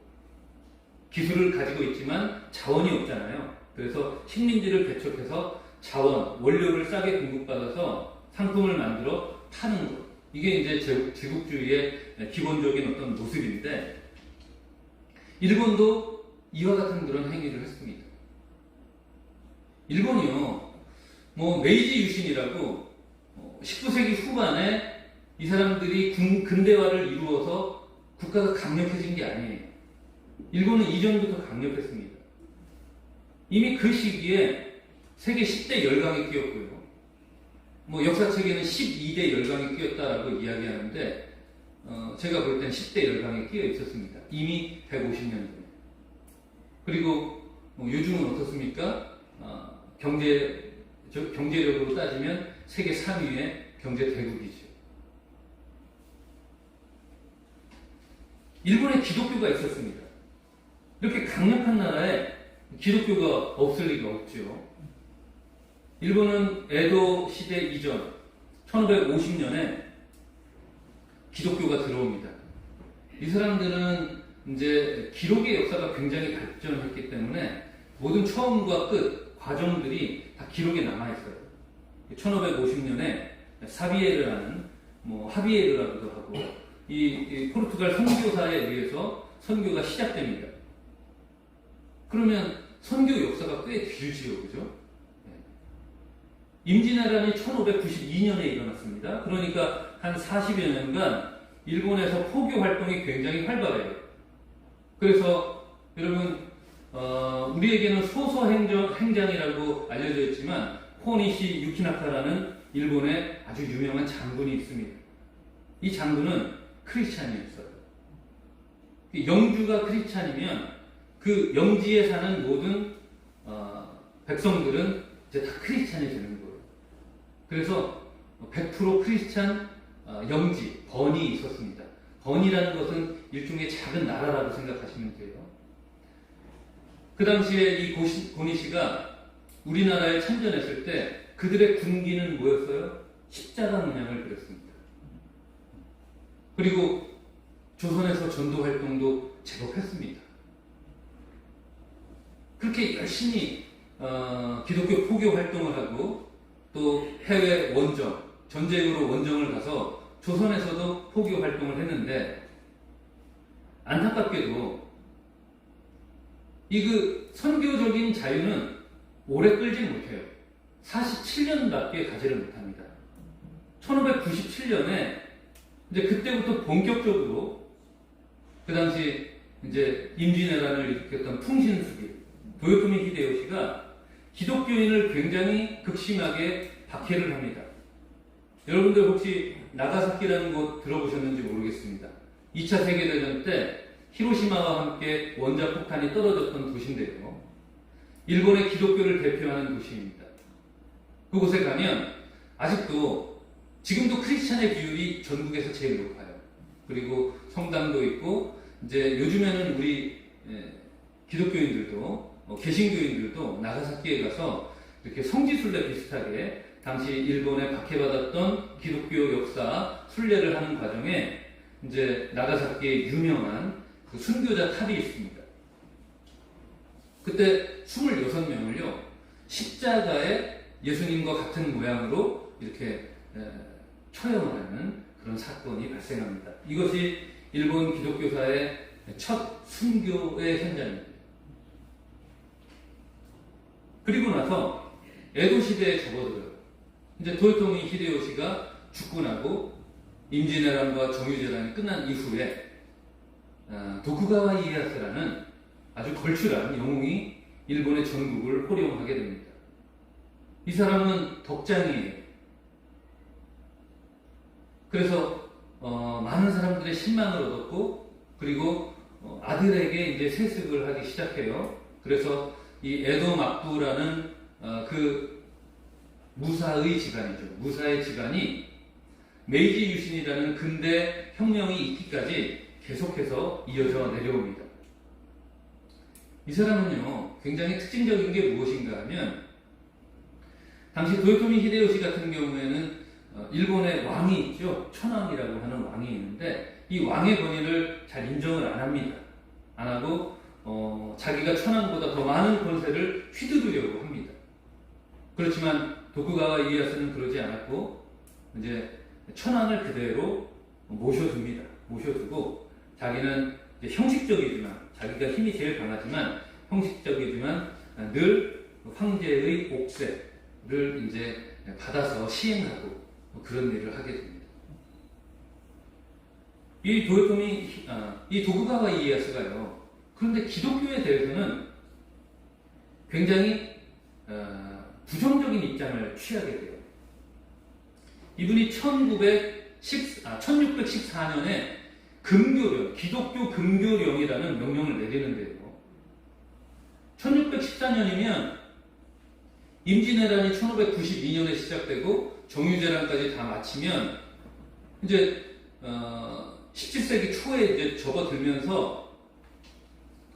있지만 자원이 없잖아요. 그래서 식민지를 개척해서 자원, 원료를 싸게 공급받아서 상품을 만들어 파는 것. 이게 이제 제국주의의 기본적인 어떤 모습인데, 일본도 이와 같은 그런 행위를 했습니다. 일본이요, 메이지 유신이라고 19세기 후반에 이 사람들이 근대화를 이루어서 국가가 강력해진 게 아니에요. 일본은 이전부터 강력했습니다. 이미 그 시기에 세계 10대 열강이 끼었고요. 역사책에는 12대 열강이 끼었다라고 이야기하는데, 제가 볼 땐 10대 열강이 끼어 있었습니다. 이미 150년 전에. 그리고 요즘은 어떻습니까? 경제력으로 따지면 세계 3위의 경제 대국이죠. 일본에 기독교가 있었습니다. 이렇게 강력한 나라에 기독교가 없을 리가 없죠. 일본은 에도 시대 이전 1550년에 기독교가 들어옵니다. 이 사람들은 이제 기록의 역사가 굉장히 발전했기 때문에 모든 처음과 끝 과정들이 다 기록에 남아있어요. 1550년에 사비에르라는 하비에르라고도 하고, 이 포르투갈 선교사에 의해서 선교가 시작됩니다. 그러면 선교 역사가 꽤 길지요, 그죠? 임진왜란이 1592년에 일어났습니다. 그러니까 한 40여 년간 일본에서 포교 활동이 굉장히 활발해요. 그래서 여러분, 우리에게는 소서 행장이라고 알려져 있지만 호니시 유키나카라는 일본의 아주 유명한 장군이 있습니다. 이 장군은 크리스찬이었어요. 영주가 크리스찬이면 그 영지에 사는 모든 백성들은 이제 다 크리스찬이 되는 거예요. 그래서 100% 크리스찬 영지, 번이 있었습니다. 번이라는 것은 일종의 작은 나라라고 생각하시면 돼요. 그 당시에 이 고니시가 우리나라에 참전했을 때 그들의 군기는 뭐였어요? 십자가 문양을 그렸습니다. 그리고 조선에서 전도 활동도 제법 했습니다. 그렇게 열심히 기독교 포교 활동을 하고, 또 해외 원정, 전쟁으로 원정을 가서 조선에서도 포교 활동을 했는데, 안타깝게도 이 선교적인 자유는 오래 끌지 못해요. 47년밖에 가지를 못합니다. 1597년에 이제 그때부터 본격적으로 그 당시 이제 임진왜란을 일으켰던 풍신수기 도요토미 히데요시가 기독교인을 굉장히 극심하게 박해를 합니다. 여러분들 혹시 나가사키라는 곳 들어보셨는지 모르겠습니다. 2차 세계대전 때 히로시마와 함께 원자폭탄이 떨어졌던 도시인데요. 일본의 기독교를 대표하는 도시입니다. 그곳에 가면 아직도 지금도 크리스찬의 비율이 전국에서 제일 높아요. 그리고 성당도 있고, 이제 요즘에는 우리 기독교인들도 개신교인들도 나가사키에 가서 이렇게 성지순례 비슷하게 당시 일본에 박해받았던 기독교 역사 순례를 하는 과정에 이제 나가사키의 유명한 그 순교자 탑이 있습니다. 그때 26명을요 십자가에 예수님과 같은 모양으로 이렇게 처형을 하는 그런 사건이 발생합니다. 이것이 일본 기독교사의 첫 순교의 현장입니다. 그리고 나서 에도 시대에 접어들어요. 이제 도요토미 히데요시가 죽고 나고 임진왜란과 정유재란이 끝난 이후에 도쿠가와 이에야스라는 아주 걸출한 영웅이 일본의 전국을 호령하게 됩니다. 이 사람은 덕장이에요. 그래서 많은 사람들의 신망을 얻었고, 그리고 아들에게 이제 세습을 하기 시작해요. 그래서 이 에도 막부라는 그 무사의 집안이죠. 무사의 집안이 메이지 유신이라는 근대 혁명이 있기까지 계속해서 이어져 내려옵니다. 이 사람은요, 굉장히 특징적인 게 무엇인가 하면, 당시 도요토미 히데요시 같은 경우에는 일본의 왕이 있죠. 천황이라고 하는 왕이 있는데, 이 왕의 권위를 잘 인정을 안 합니다. 안 하고, 자기가 천황보다 더 많은 권세를 휘두르려고 합니다. 그렇지만 도쿠가와 이에야스는 그러지 않았고, 이제 천황을 그대로 모셔둡니다. 모셔두고, 자기는 이제 형식적이지만, 자기가 힘이 제일 강하지만, 형식적이지만 늘 황제의 옥세를 이제 받아서 시행하고 그런 일을 하게 됩니다. 이 도쿠가와 이에야스가요. 그런데 기독교에 대해서는 굉장히 부정적인 입장을 취하게 돼요. 이분이 1614년에 금교령, 기독교 금교령이라는 명령을 내리는데요. 1614년이면 임진왜란이 1592년에 시작되고 정유재란까지 다 마치면 이제 17세기 초에 이제 접어들면서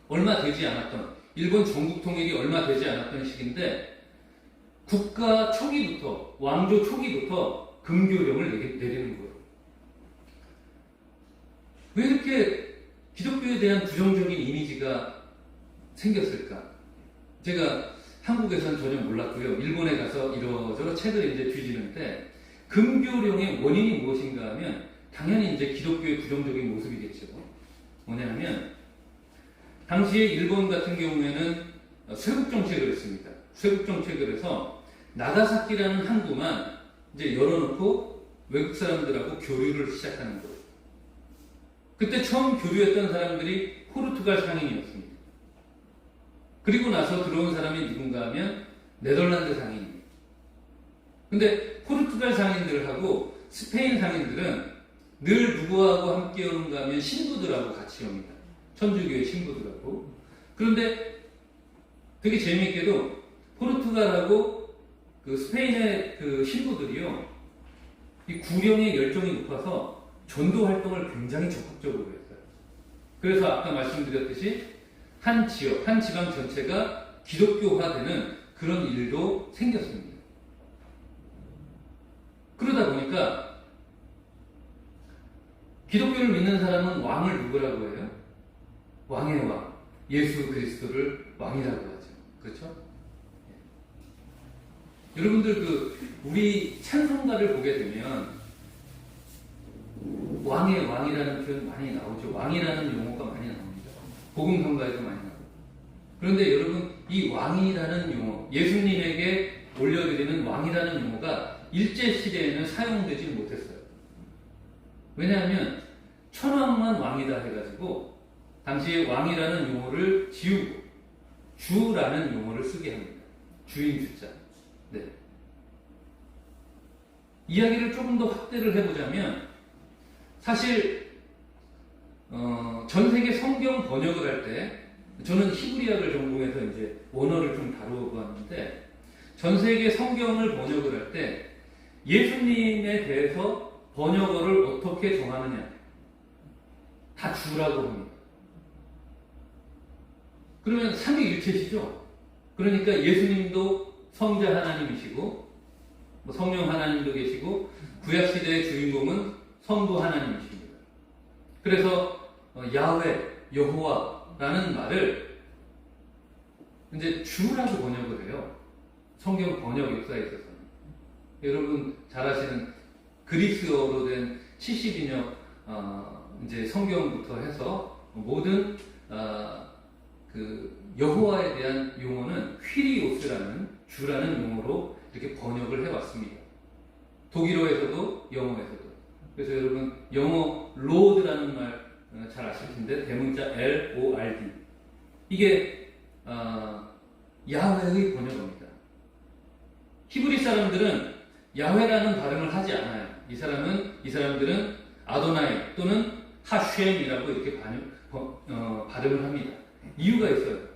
얼마 되지 않았던, 일본 전국 통일이 얼마 되지 않았던 시기인데, 국가 초기부터, 왕조 초기부터 금교령을 내리는 거예요. 왜 이렇게 기독교에 대한 부정적인 이미지가 생겼을까? 제가 한국에서는 전혀 몰랐고요. 일본에 가서 이러저러 책을 이제 뒤지는데, 금교령의 원인이 무엇인가 하면 당연히 이제 기독교의 부정적인 모습이겠죠. 뭐냐면 당시에 일본 같은 경우에는 쇄국 정책을 했습니다. 쇄국 정책을 해서 나가사키라는 항구만 이제 열어놓고 외국 사람들하고 교류를 시작하는 거예요. 그때 처음 교류했던 사람들이 포르투갈 상인이었습니다. 그리고 나서 들어온 사람이 누군가 하면 네덜란드 상인입니다. 근데 포르투갈 상인들하고 스페인 상인들은 늘 누구하고 함께 오는가 하면 신부들하고 같이 옵니다. 천주교의 신부들하고. 그런데 되게 재미있게도 포르투갈하고 그 스페인의 그 신부들이요, 이 구령의 열정이 높아서 전도 활동을 굉장히 적극적으로 했어요. 그래서 아까 말씀드렸듯이 한 지역, 한 지방 전체가 기독교화되는 그런 일도 생겼습니다. 그러다 보니까 기독교를 믿는 사람은 왕을 누구라고 해요? 왕의 왕, 예수 그리스도를 왕이라고 하죠. 그렇죠? 여러분들 우리 찬송가를 보게 되면 왕의 왕이라는 표현 많이 나오죠. 왕이라는 용어가 많이 나옵니다. 복음성가에도 많이 나오고. 그런데 여러분, 이 왕이라는 용어, 예수님에게 올려드리는 왕이라는 용어가 일제시대에는 사용되지 못했어요. 왜냐하면 천황만 왕이다 해가지고 당시에 왕이라는 용어를 지우고 주라는 용어를 쓰게 합니다. 주인 주자. 네. 이야기를 조금 더 확대를 해보자면, 사실 전 세계 성경 번역을 할 때, 저는 히브리어를 전공해서 이제 원어를 좀 다루어봤는데, 전 세계 성경을 번역을 할 때 예수님에 대해서 번역어를 어떻게 정하느냐, 다 주라고 합니다. 그러면 삼위일체시죠. 그러니까 예수님도 성자 하나님이시고, 성령 하나님도 계시고, 구약시대의 주인공은 성부 하나님이십니다. 그래서 야훼, 여호와라는 말을 이제 주라고 번역을 해요. 성경 번역 역사에 있어서는. 여러분 잘 아시는 그리스어로 된 72력 이제 성경부터 해서 모든 그 여호와에 대한 용어는 퀴리오스라는 주라는 용어로 이렇게 번역을 해왔습니다. 독일어에서도 영어에서도. 그래서 여러분 영어 로드라는 말 잘 아실 텐데 대문자 LORD 이게 야훼의 번역어입니다. 히브리 사람들은 야훼라는 발음을 하지 않아요. 이 사람들은 아도나이 또는 하쉔이라고 이렇게 발음을 합니다. 이유가 있어요.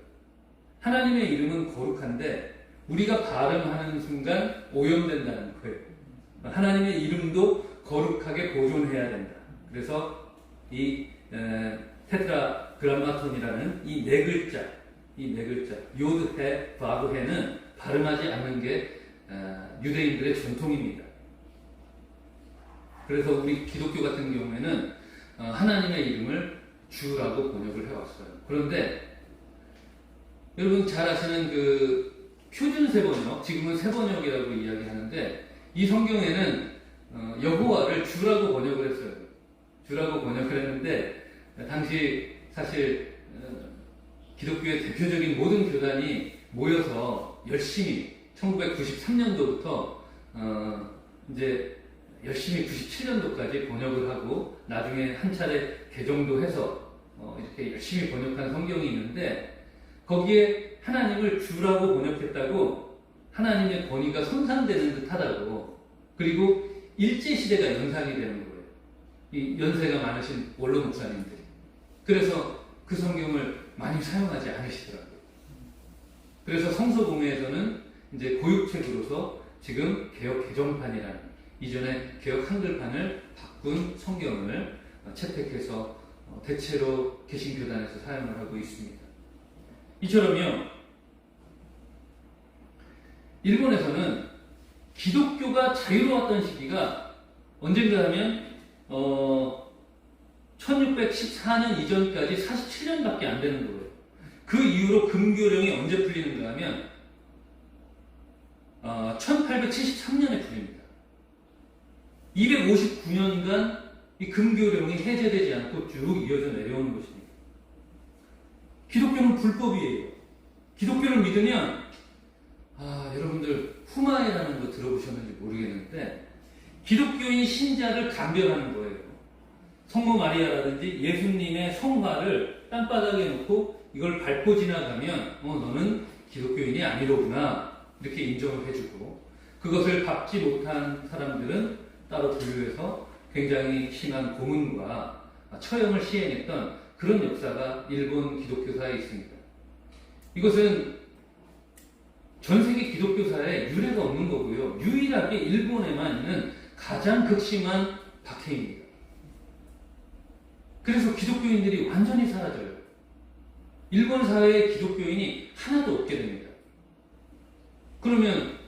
하나님의 이름은 거룩한데 우리가 발음하는 순간 오염된다는 거예요. 하나님의 이름도 거룩하게 보존해야 된다. 그래서 이 테트라그람마톤이라는 이 네 글자 요드해 바브해는 발음하지 않는 게 유대인들의 전통입니다. 그래서 우리 기독교 같은 경우에는 하나님의 이름을 주라고 번역을 해왔어요. 그런데 여러분 잘 아시는 그 표준 세번역, 지금은 세번역이라고 이야기하는데 이 성경에는 여호와를 주라고 번역을 했어요. 주라고 번역을 했는데 당시 사실 기독교의 대표적인 모든 교단이 모여서 열심히 1993년도부터 이제 열심히 97년도까지 번역을 하고 나중에 한 차례 개정도 해서 이렇게 열심히 번역한 성경이 있는데 거기에 하나님을 주라고 번역했다고 하나님의 권위가 손상되는 듯 하다고 그리고 일제시대가 연상이 되는 거예요. 이 연세가 많으신 원로 목사님들이. 그래서 그 성경을 많이 사용하지 않으시더라고요. 그래서 성서공회에서는 이제 고육책으로서 지금 개역 개정판이라는 이전에 개역 한글판을 바꾼 성경을 채택해서 대체로 개신교단에서 사용을 하고 있습니다. 이처럼요, 일본에서는 기독교가 자유로웠던 시기가 언젠가 하면 1614년 이전까지 47년밖에 안 되는 거예요. 그 이후로 금교령이 언제 풀리는가 하면 1873년에 풀립니다. 259년간 이 금교령이 해제되지 않고 쭉 이어져 내려오는 것입니다. 기독교는 불법이에요. 기독교를 믿으면 여러분들 후마에라는 거 들어보셨는지 모르겠는데 기독교인 신자를 감별하는 거예요. 성모 마리아라든지 예수님의 성화를 땅바닥에 놓고 이걸 밟고 지나가면 너는 기독교인이 아니로구나 이렇게 인정을 해주고 그것을 밟지 못한 사람들은 따로 분류해서 굉장히 심한 고문과 처형을 시행했던 그런 역사가 일본 기독교사에 있습니다. 이것은 전 세계 기독교사에 유례가 없는 거고요. 유일하게 일본에만 있는 가장 극심한 박해입니다. 그래서 기독교인들이 완전히 사라져요. 일본 사회에 기독교인이 하나도 없게 됩니다. 그러면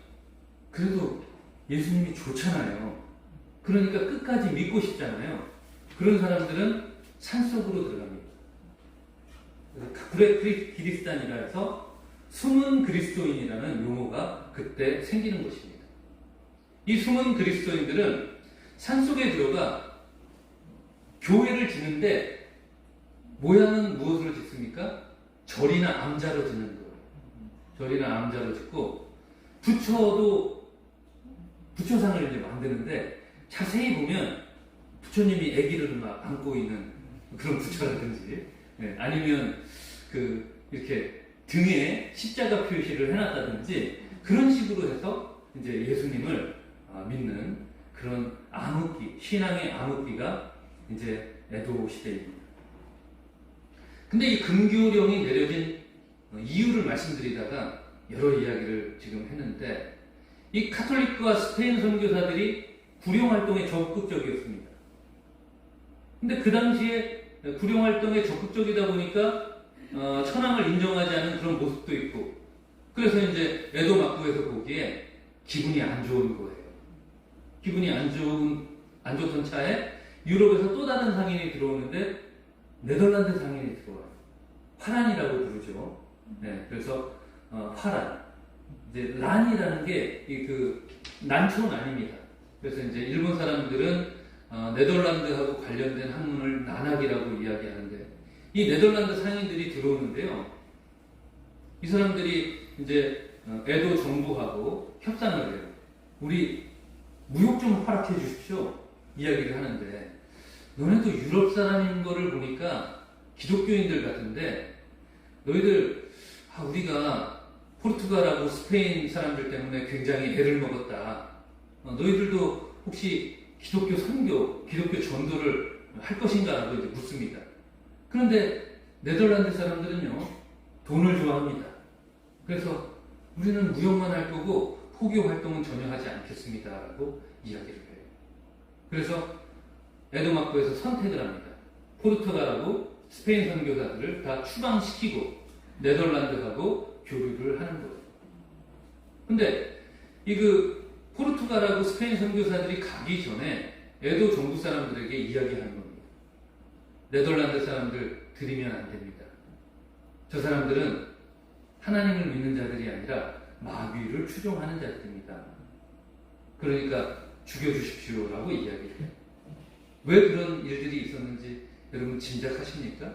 그래도 예수님이 좋잖아요. 그러니까 끝까지 믿고 싶잖아요. 그런 사람들은 산속으로 들어갑니다. 그리스단이라 해서 숨은 그리스도인이라는 용어가 그때 생기는 것입니다. 이 숨은 그리스도인들은 산속에 들어가 교회를 짓는데 모양은 무엇으로 짓습니까? 절이나 암자로 짓는 거예요. 절이나 암자로 짓고 부처상을 이제 만드는데 자세히 보면 부처님이 아기를 막 안고 있는 그런 부처라든지 아니면 이렇게 등에 십자가 표시를 해놨다든지 그런 식으로 해서 이제 예수님을 믿는 그런 암흑기, 신앙의 암흑기가 이제 에도 시대입니다. 근데 이 금교령이 내려진 이유를 말씀드리다가 여러 이야기를 지금 했는데 이 카톨릭과 스페인 선교사들이 구령활동에 적극적이었습니다. 근데 그 당시에 구령활동에 적극적이다 보니까 천황을 인정하지 않은 그런 모습도 있고 그래서 이제 에도 막부에서 보기에 기분이 안 좋은 거예요. 기분이 안 좋던 차에 유럽에서 또 다른 상인이 들어오는데 네덜란드 상인이 들어와요. 화란이라고 부르죠. 그래서 화란. 이제 란이라는 게 난초는 아닙니다. 그래서 이제 일본 사람들은 네덜란드하고 관련된 학문을 난학이라고 이야기하는데 이 네덜란드 상인들이 들어오는데요. 이 사람들이 이제 에도 정부하고 협상을 해요. 우리 무역 좀 허락해 주십시오. 이야기를 하는데 너네도 유럽 사람인 거를 보니까 기독교인들 같은데 너희들 우리가 포르투갈하고 스페인 사람들 때문에 굉장히 애를 먹었다. 너희들도 혹시 기독교 선교, 기독교 전도를 할 것인가 라고 이제 묻습니다. 그런데 네덜란드 사람들은요, 돈을 좋아합니다. 그래서 우리는 무역만 할 거고 포교 활동은 전혀 하지 않겠습니다. 라고 이야기를 해요. 그래서 에도마코에서 선택을 합니다. 포르투갈하고 스페인 선교사들을 다 추방시키고 네덜란드하고 교류를 하는 거예요. 근데 포르투갈하고 스페인 선교사들이 가기 전에 에도 정부 사람들에게 이야기하는 겁니다. 네덜란드 사람들 들이면 안 됩니다. 저 사람들은 하나님을 믿는 자들이 아니라 마귀를 추종하는 자들입니다. 그러니까 죽여주십시오라고 이야기를 해요. 왜 그런 일들이 있었는지 여러분 짐작하십니까?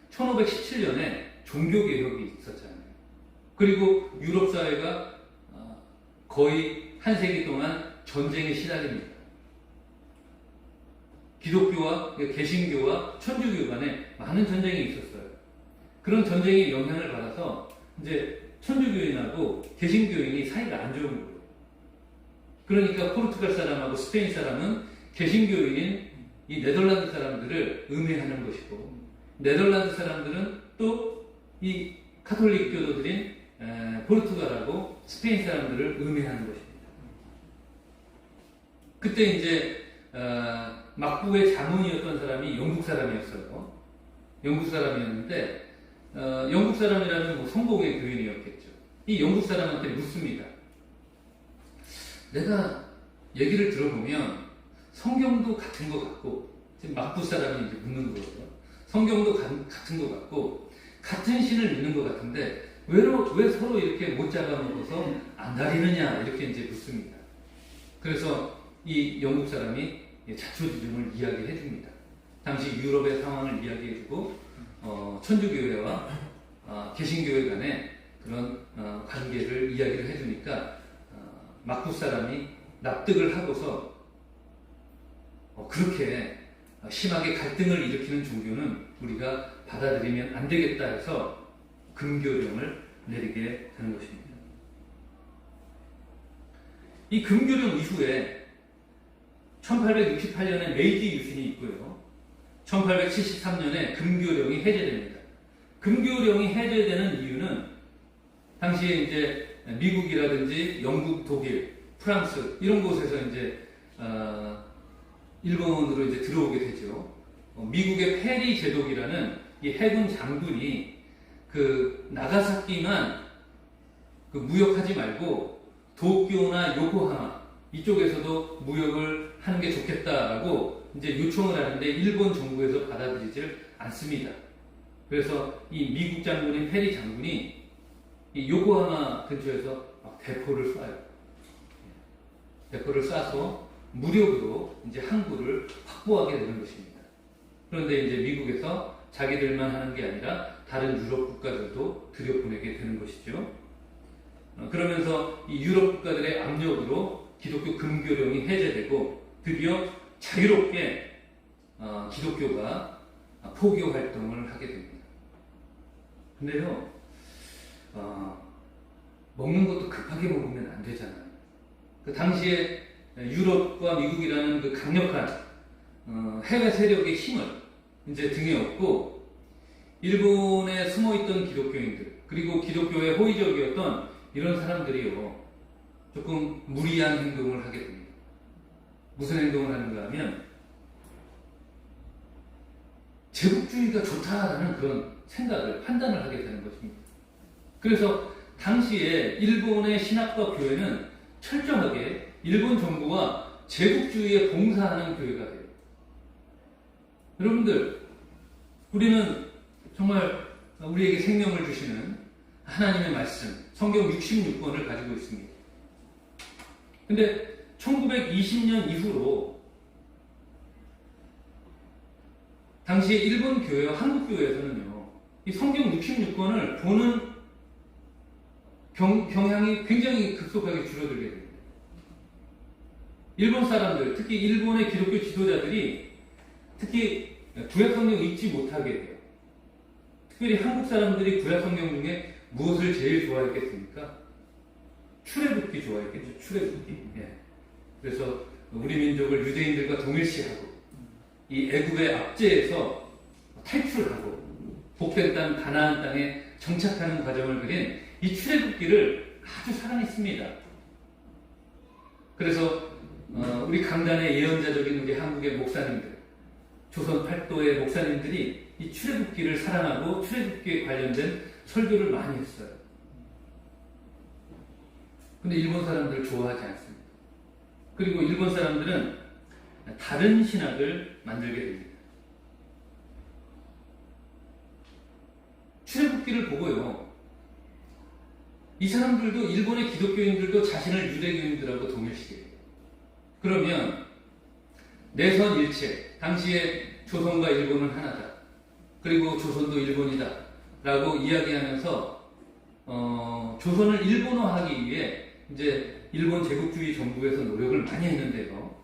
1517년에 종교개혁이 있었잖아요. 그리고 유럽 사회가 거의 한 세기 동안 전쟁에 시달립니다. 기독교와 개신교와 천주교 간에 많은 전쟁이 있었어요. 그런 전쟁의 영향을 받아서 이제 천주교인하고 개신교인이 사이가 안 좋은 거예요. 그러니까 포르투갈 사람하고 스페인 사람은 개신교인인 이 네덜란드 사람들을 음해하는 것이고, 네덜란드 사람들은 또 이 카톨릭 교도들인 포르투갈하고 스페인 사람들을 음해하는 것입니다. 그때 이제 막부의 자문이었던 사람이 영국 사람이었어요. 영국 사람이었는데 영국 사람이라면 뭐 성공의 교인이었겠죠. 이 영국 사람한테 묻습니다. 내가 얘기를 들어보면 성경도 같은 것 같고, 지금 막부 사람이 이제 묻는 거예요. 성경도 같은 것 같고 같은 신을 믿는 것 같은데 왜 서로 이렇게 못 잡아먹어서 안달이느냐 이렇게 이제 묻습니다. 그래서 이 영국 사람이 자초지종을 이야기해 줍니다. 당시 유럽의 상황을 이야기해 주고 천주교회와 개신교회 간의 그런 관계를 이야기를 해주니까 막부 사람이 납득을 하고서 그렇게 심하게 갈등을 일으키는 종교는 우리가 받아들이면 안 되겠다 해서 금교령을 내리게 되는 것입니다. 이 금교령 이후에 1868년에 메이지 유신이 있고요. 1873년에 금교령이 해제됩니다. 금교령이 해제되는 이유는 당시에 이제 미국이라든지 영국, 독일, 프랑스 이런 곳에서 이제 일본으로 이제 들어오게 되죠. 미국의 페리 제독이라는 이 해군 장군이 나가사키만 무역하지 말고 도쿄나 요코하마 이쪽에서도 무역을 하는 게 좋겠다라고 이제 요청을 하는데 일본 정부에서 받아들이지를 않습니다. 그래서 이 미국 장군인 페리 장군이 이 요코하마 근처에서 대포를 쏴요. 대포를 쏴서 무력으로 이제 항구를 확보하게 되는 것입니다. 그런데 이제 미국에서 자기들만 하는 게 아니라 다른 유럽 국가들도 들여보내게 되는 것이죠. 그러면서 이 유럽 국가들의 압력으로 기독교 금교령이 해제되고 드디어 자유롭게 기독교가 포교 활동을 하게 됩니다. 근데요, 먹는 것도 급하게 먹으면 안 되잖아요. 그 당시에 유럽과 미국이라는 그 강력한 해외 세력의 힘을 이제 등에 업고 일본에 숨어있던 기독교인들 그리고 기독교에 호의적이었던 이런 사람들이요 조금 무리한 행동을 하게 됩니다. 무슨 행동을 하는가 하면 제국주의가 좋다라는 그런 생각을 판단을 하게 되는 것입니다. 그래서 당시에 일본의 신학과 교회는 철저하게 일본 정부와 제국주의에 봉사하는 교회가 돼요. 여러분들, 우리는 정말 우리에게 생명을 주시는 하나님의 말씀, 성경 66권을 가지고 있습니다. 근데 1920년 이후로 당시 일본 교회와 한국 교회에서는요, 이 성경 66권을 보는 경향이 굉장히 급속하게 줄어들게 됩니다. 일본 사람들, 특히 일본의 기독교 지도자들이 특히 구약 성경 읽지 못하게 돼요. 특별히 한국 사람들이 구약 성경 중에 무엇을 제일 좋아했겠습니까? 출애굽기 좋아했겠죠. 출애굽기. 예. 그래서 우리 민족을 유대인들과 동일시하고 이 애굽의 압제에서 탈출하고 복된 땅 가나안 땅에 정착하는 과정을 그린 이 출애굽기를 아주 사랑했습니다. 그래서 우리 강단의 예언자적인 우리 한국의 목사님들, 조선 팔도의 목사님들이 이 출애굽기를 사랑하고 출애굽기에 관련된 설교를 많이 했어요. 근데 일본 사람들 좋아하지 않습니다. 그리고 일본 사람들은 다른 신학을 만들게 됩니다. 출애굽기를 보고요, 이 사람들도, 일본의 기독교인들도 자신을 유대교인들하고 동일시해요. 그러면 내선 일체, 당시에 조선과 일본은 하나다, 그리고 조선도 일본이다 라고 이야기하면서 조선을 일본어하기 위해 이제 일본 제국주의 정부에서 노력을 많이 했는데요,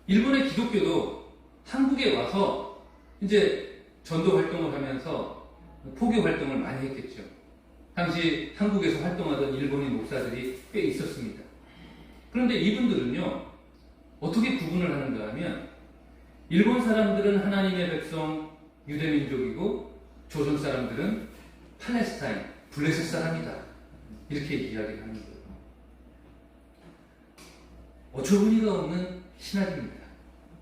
일본의 기독교도 한국에 와서 이제 전도 활동을 하면서 포교 활동을 많이 했겠죠. 당시 한국에서 활동하던 일본인 목사들이 꽤 있었습니다. 그런데 이분들은요, 어떻게 구분을 하는가 하면, 일본 사람들은 하나님의 백성 유대민족이고 조선 사람들은 팔레스타인, 블레셋 사람이다, 이렇게 이야기를 하는 거예요. 어처구니가 없는 신학입니다.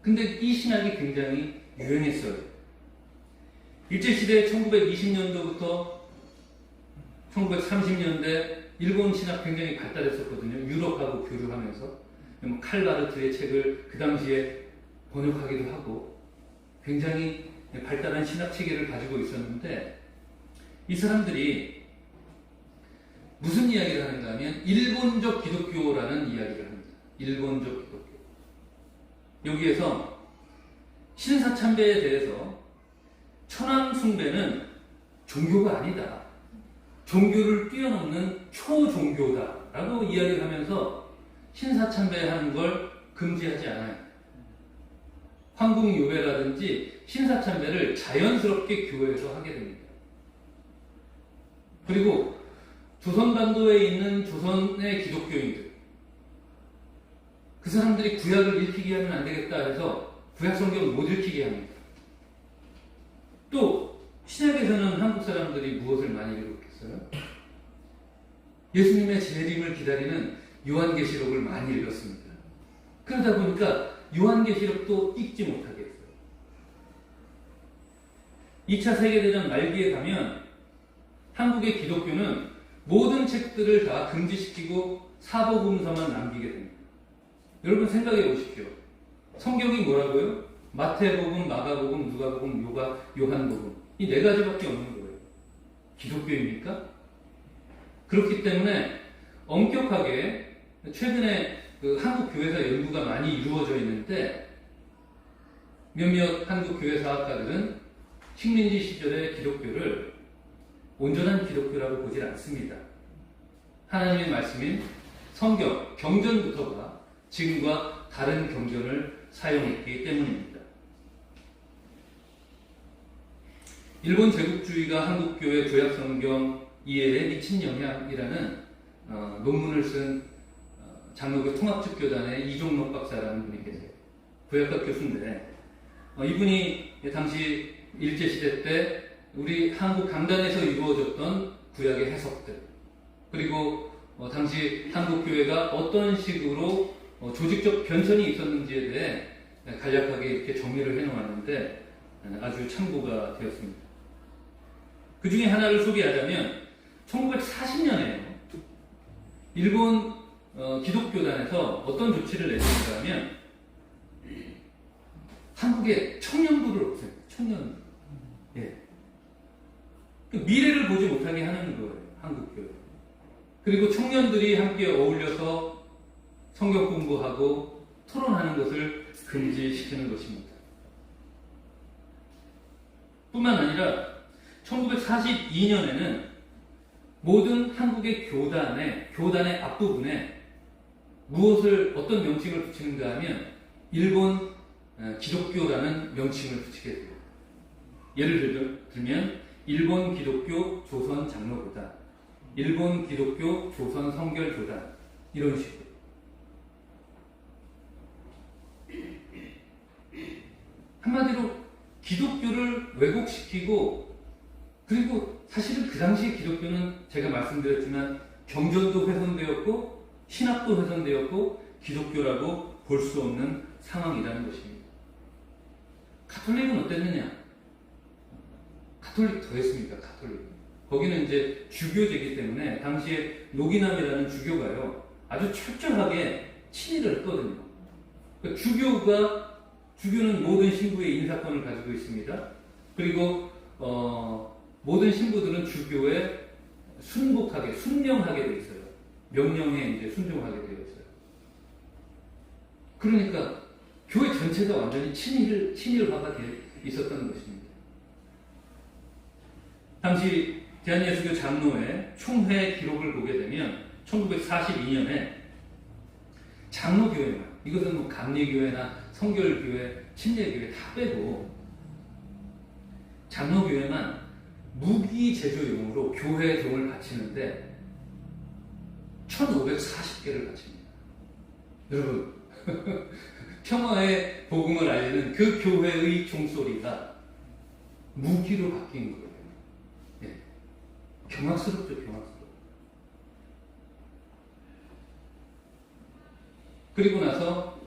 근데 이 신학이 굉장히 유행했어요. 일제시대 1920년도부터 1930년대 일본 신학 굉장히 발달했었거든요. 유럽하고 교류하면서 칼바르트의 책을 그 당시에 번역하기도 하고 굉장히 발달한 신학 체계를 가지고 있었는데, 이 사람들이 무슨 이야기를 하는가 하면 일본적 기독교라는 이야기를 합니다. 일본적 기독교. 여기에서 신사참배에 대해서 천황 숭배는 종교가 아니다, 종교를 뛰어넘는 초종교다라고 이야기를 하면서 신사참배하는 걸 금지하지 않아요. 황궁유배라든지 신사참배를 자연스럽게 교회에서 하게 됩니다. 그리고 조선반도에 있는 조선의 기독교인들, 그 사람들이 구약을 읽히게 하면 안 되겠다 해서 구약 성경을 못 읽히게 합니다. 또 신약에서는 한국 사람들이 무엇을 많이 읽었겠어요? 예수님의 재림을 기다리는 요한계시록을 많이 읽었습니다. 그러다 보니까 요한계시록도 읽지 못하게 했어요. 2차 세계대전 말기에 가면 한국의 기독교는 모든 책들을 다 금지시키고 사복음서만 남기게 됩니다. 여러분 생각해 보십시오. 성경이 뭐라고요? 마태복음, 마가복음, 누가복음, 요한복음, 이 네 가지밖에 없는 거예요. 기독교입니까? 그렇기 때문에 엄격하게 최근에 한국 교회사 연구가 많이 이루어져 있는데, 몇몇 한국 교회 사학가들은 식민지 시절의 기독교를 온전한 기독교라고 보질 않습니다. 하나님의 말씀인 성경, 경전부터가 지금과 다른 경전을 사용했기 때문입니다. 일본 제국주의가 한국교회 구약성경 이해에 미친 영향이라는 논문을 쓴 장로교 통합측교단의 이종록 박사라는 분이 계세요. 구약학 교수인데, 이분이 당시 일제시대 때 우리 한국 강단에서 이루어졌던 구약의 해석들, 그리고 당시 한국교회가 어떤 식으로 조직적 변천이 있었는지에 대해 간략하게 이렇게 정리를 해놓았는데 아주 참고가 되었습니다. 그 중에 하나를 소개하자면 1940년에요. 일본 기독교단에서 어떤 조치를 냈는가 하면 한국의 청년부를 없앱니다. 청년부. 예. 미래를 보지 못하게 하는 거예요. 한국교회. 그리고 청년들이 함께 어울려서 성경 공부하고 토론하는 것을 금지시키는 것입니다. 뿐만 아니라 1942년에는 모든 한국의 교단의 앞부분에 어떤 명칭을 붙이는가 하면 일본 기독교라는 명칭을 붙이게 돼요. 예를 들면 일본 기독교 조선 장로교단, 일본 기독교 조선 성결교단, 이런 식으로. 한마디로 기독교를 왜곡시키고, 그리고 사실은 그 당시 기독교는 제가 말씀드렸지만 경전도 훼손되었고 신학도 훼손되었고 기독교라고 볼 수 없는 상황이라는 것입니다. 가톨릭은 어땠느냐? 가톨릭 더했습니다. 가톨릭. 거기는 이제 주교제이기 때문에 당시에 노기남이라는 주교가요, 아주 철저하게 친일을 했거든요. 그러니까 주교는 모든 신부의 인사권을 가지고 있습니다. 그리고 모든 신부들은 주교에 순명하게 되어 있어요. 명령에 이제 순종하게 되어 있어요. 그러니까 교회 전체가 완전히 친일화가 되어 있었던 것입니다. 당시 대한예수교 장로회 총회 기록을 보게 되면 1942년에 장로교회만, 이것은 뭐 감리교회나 성결교회, 침례교회 다 빼고 장로교회만 무기 제조용으로 교회 종을 바치는데 1540개를 바칩니다. 여러분, 평화의 복음을 알리는 그 교회의 종소리가 무기로 바뀐 거예요. 네. 경악스럽죠, 경악스럽죠. 그리고 나서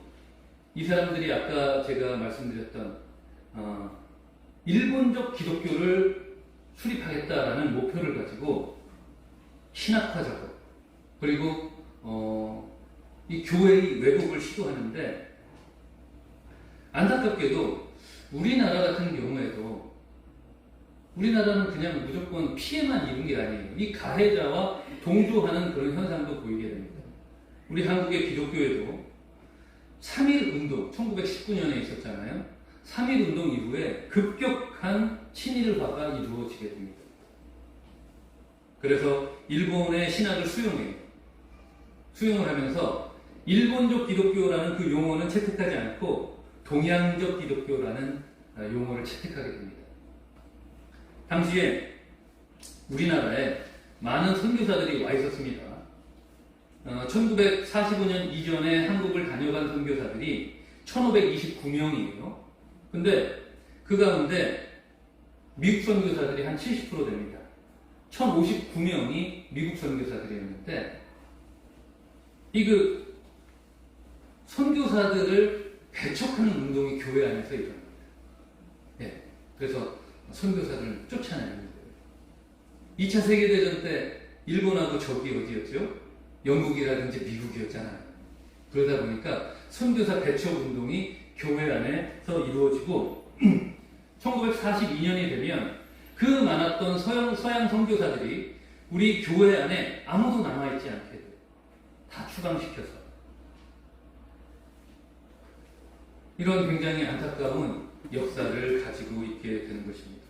이 사람들이 아까 제가 말씀드렸던 일본적 기독교를 수립하겠다라는 목표를 가지고 신학화 작업, 그리고 이 교회의 왜곡을 시도하는데, 안타깝게도 우리나라 같은 경우에도 우리나라는 그냥 무조건 피해만 입은 게 아니에요. 이 가해자와 동조하는 그런 현상도 보이게 됩니다. 우리 한국의 기독교에도 3.1운동, 1919년에 있었잖아요. 3.1운동 이후에 급격한 친일화가 이루어지게 됩니다. 그래서 일본의 신학을 수용을 하면서 일본적 기독교라는 그 용어는 채택하지 않고 동양적 기독교라는 용어를 채택하게 됩니다. 당시에 우리나라에 많은 선교사들이 와 있었습니다. 1945년 이전에 한국을 다녀간 선교사들이 1529명이에요. 근데 그 가운데 미국 선교사들이 한 70% 됩니다. 1059명이 미국 선교사들이었는데, 선교사들을 배척하는 운동이 교회 안에서 일어납니다. 네, 그래서 선교사들을 쫓아내는 거예요. 2차 세계대전 때 일본하고 적이 어디였죠? 영국이라든지 미국이었잖아요. 그러다 보니까 선교사 배척 운동이 교회 안에서 이루어지고 1942년이 되면 그 많았던 서양 선교사들이 우리 교회 안에 아무도 남아있지 않게 돼요. 다 추방시켜서. 이런 굉장히 안타까운 역사를 가지고 있게 되는 것입니다.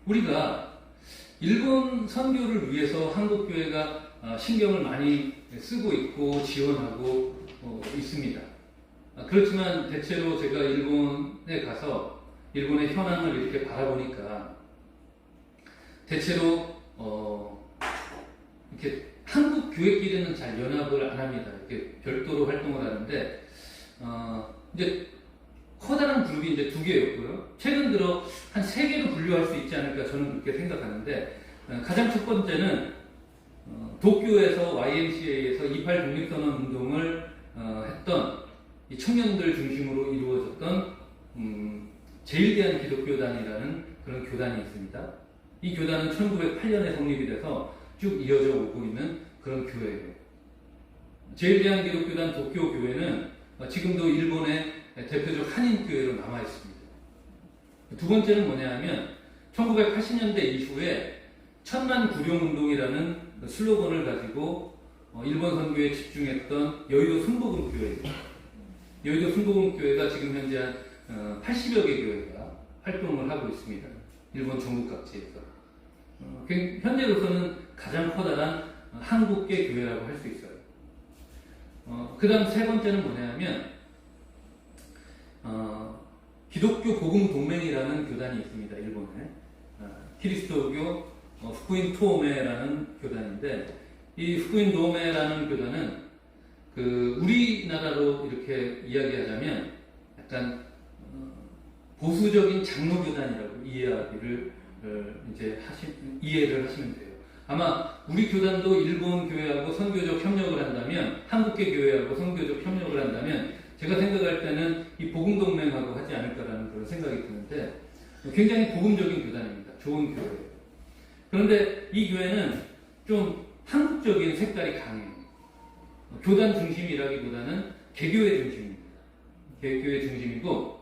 우리가 일본 선교를 위해서 한국교회가 신경을 많이 쓰고 있고 지원하고 있습니다. 그렇지만 대체로 제가 일본에 가서 일본의 현황을 이렇게 바라보니까 대체로 이렇게 한국 교회끼리는 잘 연합을 안 합니다. 이렇게 별도로 활동을 하는데 이제 커다란 그룹이 이제 2개였고요. 최근 들어 한 3개로 분류할 수 있지 않을까 저는 그렇게 생각하는데, 가장 첫 번째는 도쿄에서 YMCA에서 28 독립선언 운동을 했던 이 청년들 중심으로 이루어졌던 제일대한 기독교단이라는 그런 교단이 있습니다. 이 교단은 1908년에 성립이 돼서 쭉 이어져 오고 있는 그런 교회예요. 제일대한 기독교단 도쿄교회는 지금도 일본의 대표적 한인교회로 남아 있습니다. 두 번째는 뭐냐 하면 1980년대 이후에 천만 구룡운동이라는 슬로건을 가지고 일본 선교에 집중했던 여의도 순복음교회입니다. 여의도 순복음교회가 지금 현재 한 80여 개 교회가 활동을 하고 있습니다. 일본 전국 각지에서. 현재로서는 가장 커다란 한국계 교회라고 할 수 있어요. 그 다음 세 번째는 뭐냐면 기독교 복음 동맹이라는 교단이 있습니다. 일본에 키리스토교 후쿠인 토메라는 교단인데, 이 후쿠인 도메라는 교단은 우리나라로 이렇게 이야기하자면 약간 보수적인 장로교단이라고 이해를 하시면 돼요. 아마 우리 교단도 일본 교회하고 선교적 협력을 한다면, 한국계 교회하고 선교적 협력을 한다면, 제가 생각할 때는 이 복음동맹하고 하지 않을까라는 그런 생각이 드는데, 굉장히 복음적인 교단입니다. 좋은 교회예요. 그런데 이 교회는 좀 한국적인 색깔이 강해요. 교단 중심이라기보다는 개교회 중심입니다. 개교회 중심이고,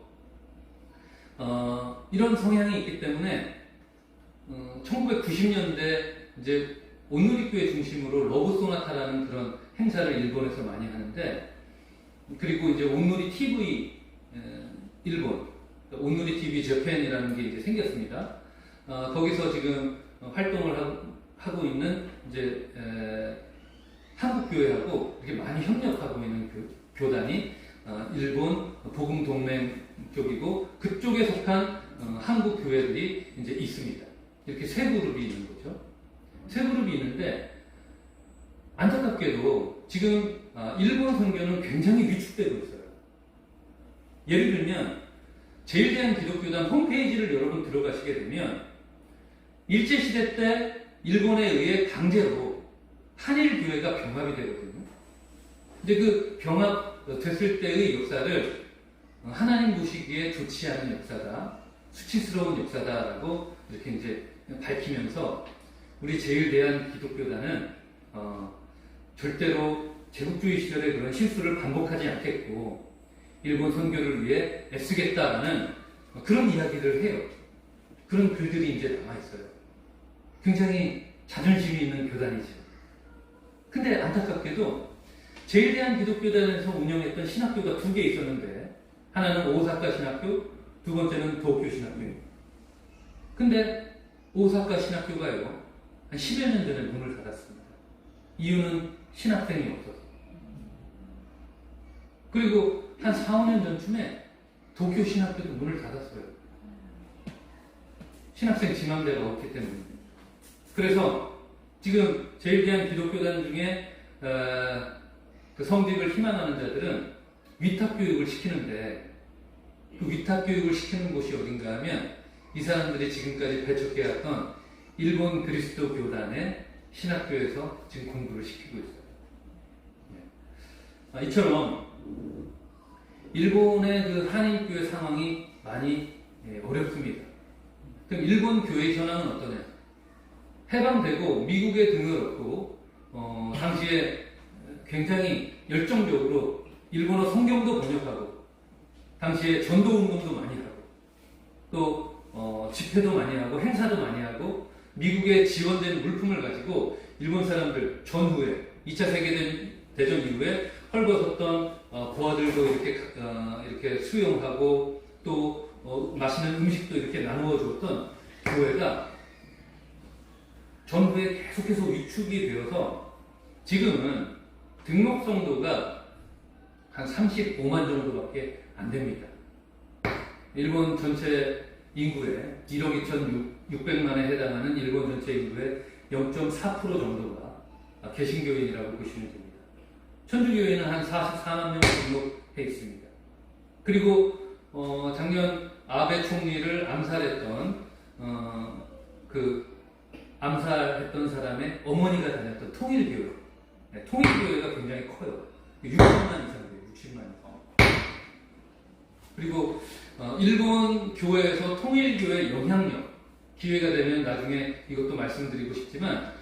이런 성향이 있기 때문에 1990년대 이제 온누리교회 중심으로 러브 소나타라는 그런 행사를 일본에서 많이 하는데, 그리고 이제 온누리 TV 일본, 온누리 TV 재팬이라는 게 이제 생겼습니다. 거기서 지금 활동을 하고 있는 이제 한국 교회하고 이렇게 많이 협력하고 있는 교단이 일본 복음 동맹 쪽이고, 그쪽에 속한 한국 교회들이 이제 있습니다. 이렇게 세 그룹이 있는 거죠. 세 그룹이 있는데, 안타깝게도 지금 일본 선교는 굉장히 위축되고 있어요. 예를 들면 제일대한기독교단 홈페이지를 여러분 들어가시게 되면, 일제시대 때 일본에 의해 강제로 한일교회가 병합이 되거든요. 이제 그 병합 됐을 때의 역사를 하나님 보시기에 좋지 않은 역사다, 수치스러운 역사다라고 이렇게 이제 밝히면서, 우리 제일대한기독교단은 절대로 제국주의 시절의 그런 실수를 반복하지 않겠고 일본 선교를 위해 애쓰겠다라는 그런 이야기를 해요. 그런 글들이 이제 남아 있어요. 굉장히 자존심이 있는 교단이죠. 근데 안타깝게도 제일대한기독교단에서 운영했던 신학교가 두 개 있었는데, 하나는 오사카 신학교, 두 번째는 도쿄 신학교예요. 근데 오사카 신학교가요, 한 10여 년 전에 문을 닫았습니다. 이유는 신학생이 없어서. 그리고 한 4, 5년 전쯤에 도쿄 신학교도 문을 닫았어요. 신학생 진학대가 없기 때문에. 그래서 지금 제일대한기독교단 중에 그 성직을 희망하는 자들은 위탁교육을 시키는데, 그 위탁교육을 시키는 곳이 어딘가 하면 이 사람들이 지금까지 배척해왔던 일본 그리스도 교단의 신학교에서 지금 공부를 시키고 있어요. 이처럼 일본의 그 한인교회 상황이 많이 어렵습니다. 그럼 일본 교회 현황은 어떠냐? 해방되고 미국에 등을 얻고 당시에 굉장히 열정적으로 일본어 성경도 번역하고, 당시에 전도운동도 많이 하고, 또 집회도 많이 하고, 행사도 많이 하고, 미국에 지원된 물품을 가지고 일본 사람들 전후에 2차 세계대전 이후에 헐벗었던 고아들도 이렇게 수용하고, 또 맛있는 음식도 이렇게 나누어 주었던 교회가 전후에 계속해서 위축이 되어서 지금은 등록 성도가 한 35만 정도밖에 안 됩니다. 일본 전체 인구의 1억 2,600만에 해당하는 일본 전체 인구의 0.4% 정도가 개신교인이라고 보시면 됩니다. 천주교회는 한 44만 명 등록해 있습니다. 그리고 작년 아베 총리를 암살했던 암살했던 사람의 어머니가 다녔던 통일교회, 통일교회가 굉장히 커요. 60만 이상 돼요. 60만 이상. 그리고 일본 교회에서 통일교회 영향력, 기회가 되면 나중에 이것도 말씀드리고 싶지만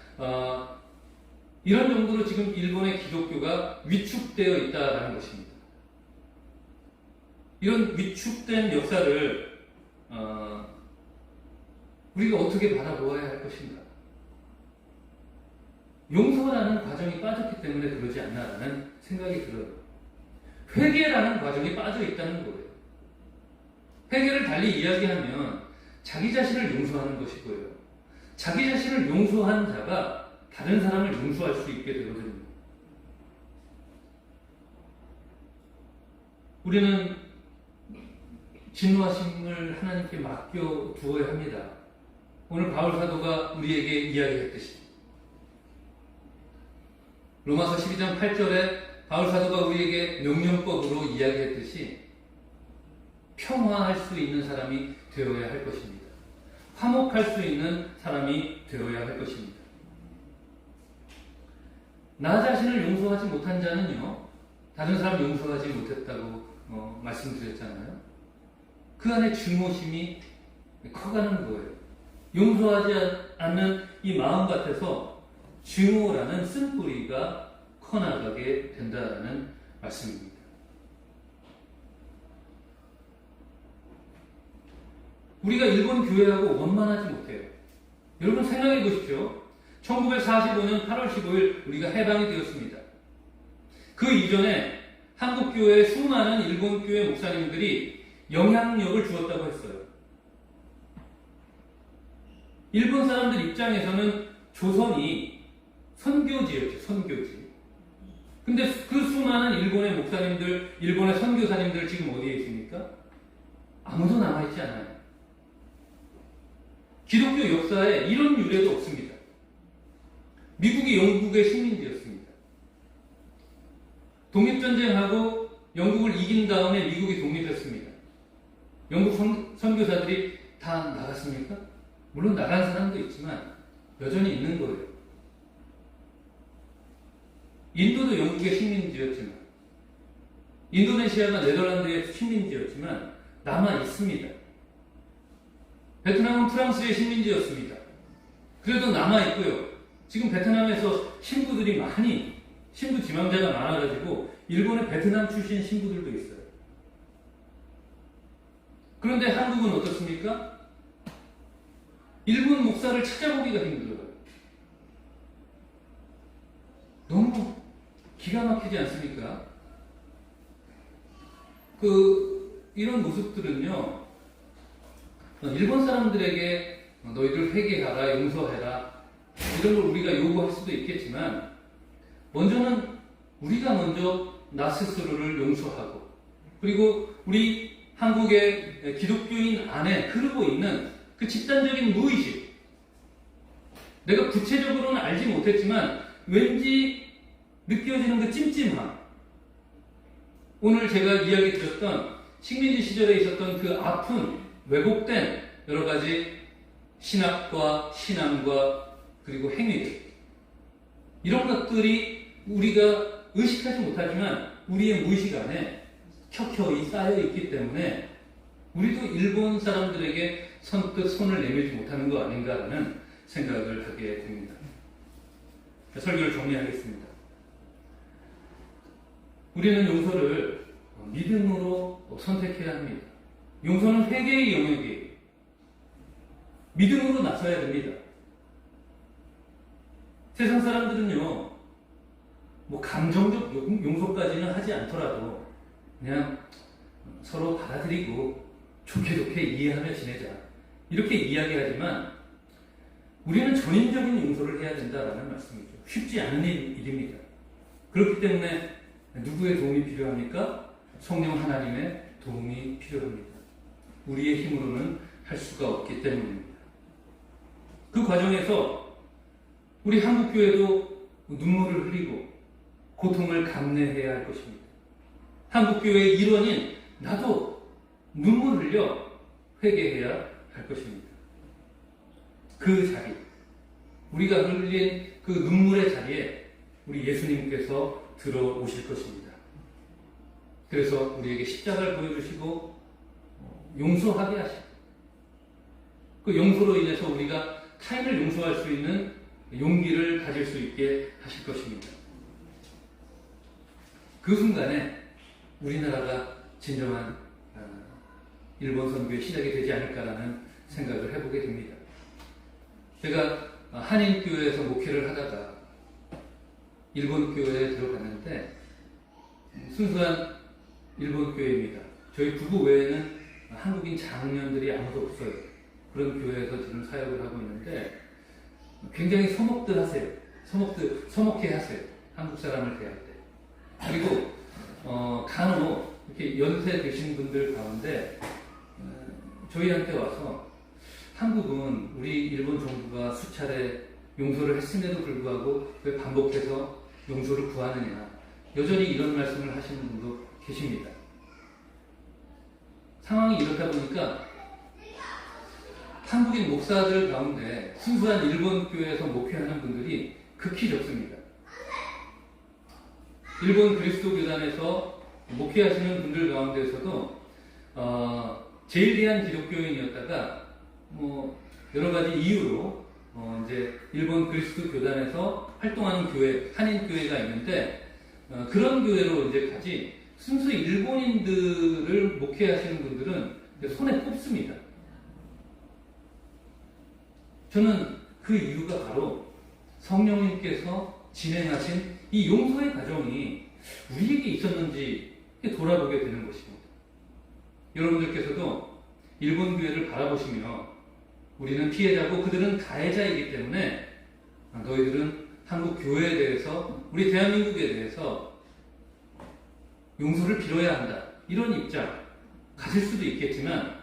이런 정도로 지금 일본의 기독교가 위축되어 있다는 것입니다. 이런 위축된 역사를 우리가 어떻게 바라보아야 할 것인가? 용서라는 과정이 빠졌기 때문에 그러지 않나라는 생각이 들어요. 회개라는 과정이 빠져 있다는 거예요. 회개를 달리 이야기하면 자기 자신을 용서하는 것이고요. 자기 자신을 용서한 자가 다른 사람을 용서할 수 있게 되거든요. 우리는 진노하심을 하나님께 맡겨 두어야 합니다. 오늘 바울 사도가 우리에게 이야기했듯이 로마서 12장 8절에 바울 사도가 우리에게 명령법으로 이야기했듯이 평화할 수 있는 사람이 되어야 할 것입니다. 화목할 수 있는 사람이 되어야 할 것입니다. 나 자신을 용서하지 못한 자는요, 다른 사람 용서하지 못했다고 말씀드렸잖아요. 그 안에 증오심이 커가는 거예요. 용서하지 않는 이 마음 같아서 증오라는 쓴뿌리가 커나가게 된다는 말씀입니다. 우리가 일본 교회하고 원만하지 못해요. 여러분 생각해 보십시오. 1945년 8월 15일 우리가 해방이 되었습니다. 그 이전에 한국 교회에 수많은 일본 교회 목사님들이 영향력을 주었다고 했어요. 일본 사람들 입장에서는 조선이 선교지였죠. 선교지. 근데 그 수많은 일본의 목사님들, 일본의 선교사님들 지금 어디에 있습니까? 아무도 남아있지 않아요. 기독교 역사에 이런 유래도 없습니다. 미국이 영국의 식민지였습니다. 독립전쟁하고 영국을 이긴 다음에 미국이 독립했습니다. 영국 선교사들이 다 나갔습니까? 물론 나간 사람도 있지만 여전히 있는 거예요. 인도도 영국의 식민지였지만, 인도네시아가 네덜란드의 식민지였지만 남아 있습니다. 베트남은 프랑스의 식민지였습니다. 그래도 남아 있고요. 지금 베트남에서 신부들이 많이, 신부 지망자가 많아가지고 일본의 베트남 출신 신부들도 있어요. 그런데 한국은 어떻습니까? 일본 목사를 찾아보기가 힘들어요. 너무 기가 막히지 않습니까? 이런 모습들은요, 일본 사람들에게 너희들 회개하라, 용서해라, 이런 걸 우리가 요구할 수도 있겠지만, 먼저는 우리가 먼저 나 스스로를 용서하고, 그리고 우리 한국의 기독교인 안에 흐르고 있는 그 집단적인 무의식, 내가 구체적으로는 알지 못했지만 왠지 느껴지는 그 찜찜함, 오늘 제가 이야기 드렸던 식민지 시절에 있었던 그 아픈 왜곡된 여러 가지 신학과 신앙과 그리고 행위들, 이런 것들이 우리가 의식하지 못하지만 우리의 무의식 안에 켜켜이 쌓여 있기 때문에 우리도 일본 사람들에게 선뜻 손을 내밀지 못하는 거 아닌가라는 생각을 하게 됩니다. 설교를 정리하겠습니다. 우리는 용서를 믿음으로 선택해야 합니다. 용서는 회개의 영역이에요. 믿음으로 나서야 됩니다. 세상 사람들은요, 감정적 용서까지는 하지 않더라도 그냥 서로 받아들이고 좋게 좋게 이해하며 지내자, 이렇게 이야기하지만 우리는 전인적인 용서를 해야 된다라는 말씀이죠. 쉽지 않은 일입니다. 그렇기 때문에 누구의 도움이 필요합니까? 성령 하나님의 도움이 필요합니다. 우리의 힘으로는 할 수가 없기 때문입니다. 그 과정에서 우리 한국교회도 눈물을 흘리고 고통을 감내해야 할 것입니다. 한국교회의 일원인 나도 눈물 흘려 회개해야 할 것입니다. 그 자리, 우리가 흘린 그 눈물의 자리에 우리 예수님께서 들어오실 것입니다. 그래서 우리에게 십자가를 보여주시고 용서하게 하시고, 그 용서로 인해서 우리가 타인을 용서할 수 있는 용기를 가질 수 있게 하실 것입니다. 그 순간에 우리나라가 진정한 일본 선교의 시작이 되지 않을까라는 생각을 해보게 됩니다. 제가 한인교회에서 목회를 하다가 일본 교회에 들어갔는데 순수한 일본 교회입니다. 저희 부부 외에는 한국인 장년들이 아무도 없어요. 그런 교회에서 지금 사역을 하고 있는데 굉장히 서먹들 하세요. 서먹해 하세요. 한국 사람을 대할 때. 그리고 간혹 이렇게 연세 되신 분들 가운데 저희한테 와서 한국은 우리 일본 정부가 수차례 용서를 했음에도 불구하고 왜 반복해서 용서를 구하느냐, 여전히 이런 말씀을 하시는 분도 계십니다. 상황이 이렇다 보니까 한국인 목사들 가운데 순수한 일본 교회에서 목회하는 분들이 극히 적습니다. 일본 그리스도 교단에서 목회하시는 분들 가운데서도 제일대한 기독교인이었다가 여러 가지 이유로 이제 일본 그리스도 교단에서 활동하는 교회, 한인 교회가 있는데 그런 교회로 이제까지 순수 일본인들을 목회하시는 분들은 손에 꼽습니다. 저는 그 이유가 바로 성령님께서 진행하신 이 용서의 과정이 우리에게 있었는지 돌아보게 되는 것입니다. 여러분들께서도 일본 교회를 바라보시며 우리는 피해자고 그들은 가해자이기 때문에 너희들은 한국 교회에 대해서, 우리 대한민국에 대해서 용서를 빌어야 한다, 이런 입장 가질 수도 있겠지만,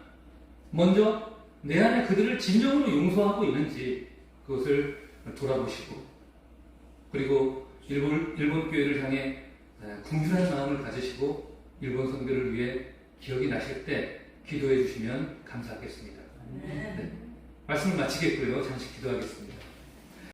먼저 내 안에 그들을 진정으로 용서하고 있는지 그것을 돌아보시고, 그리고 일본 교회를 향해 궁휼한 마음을 가지시고 일본 선교를 위해 기억이 나실 때 기도해 주시면 감사하겠습니다. 네. 말씀을 마치겠고요. 잠시 기도하겠습니다.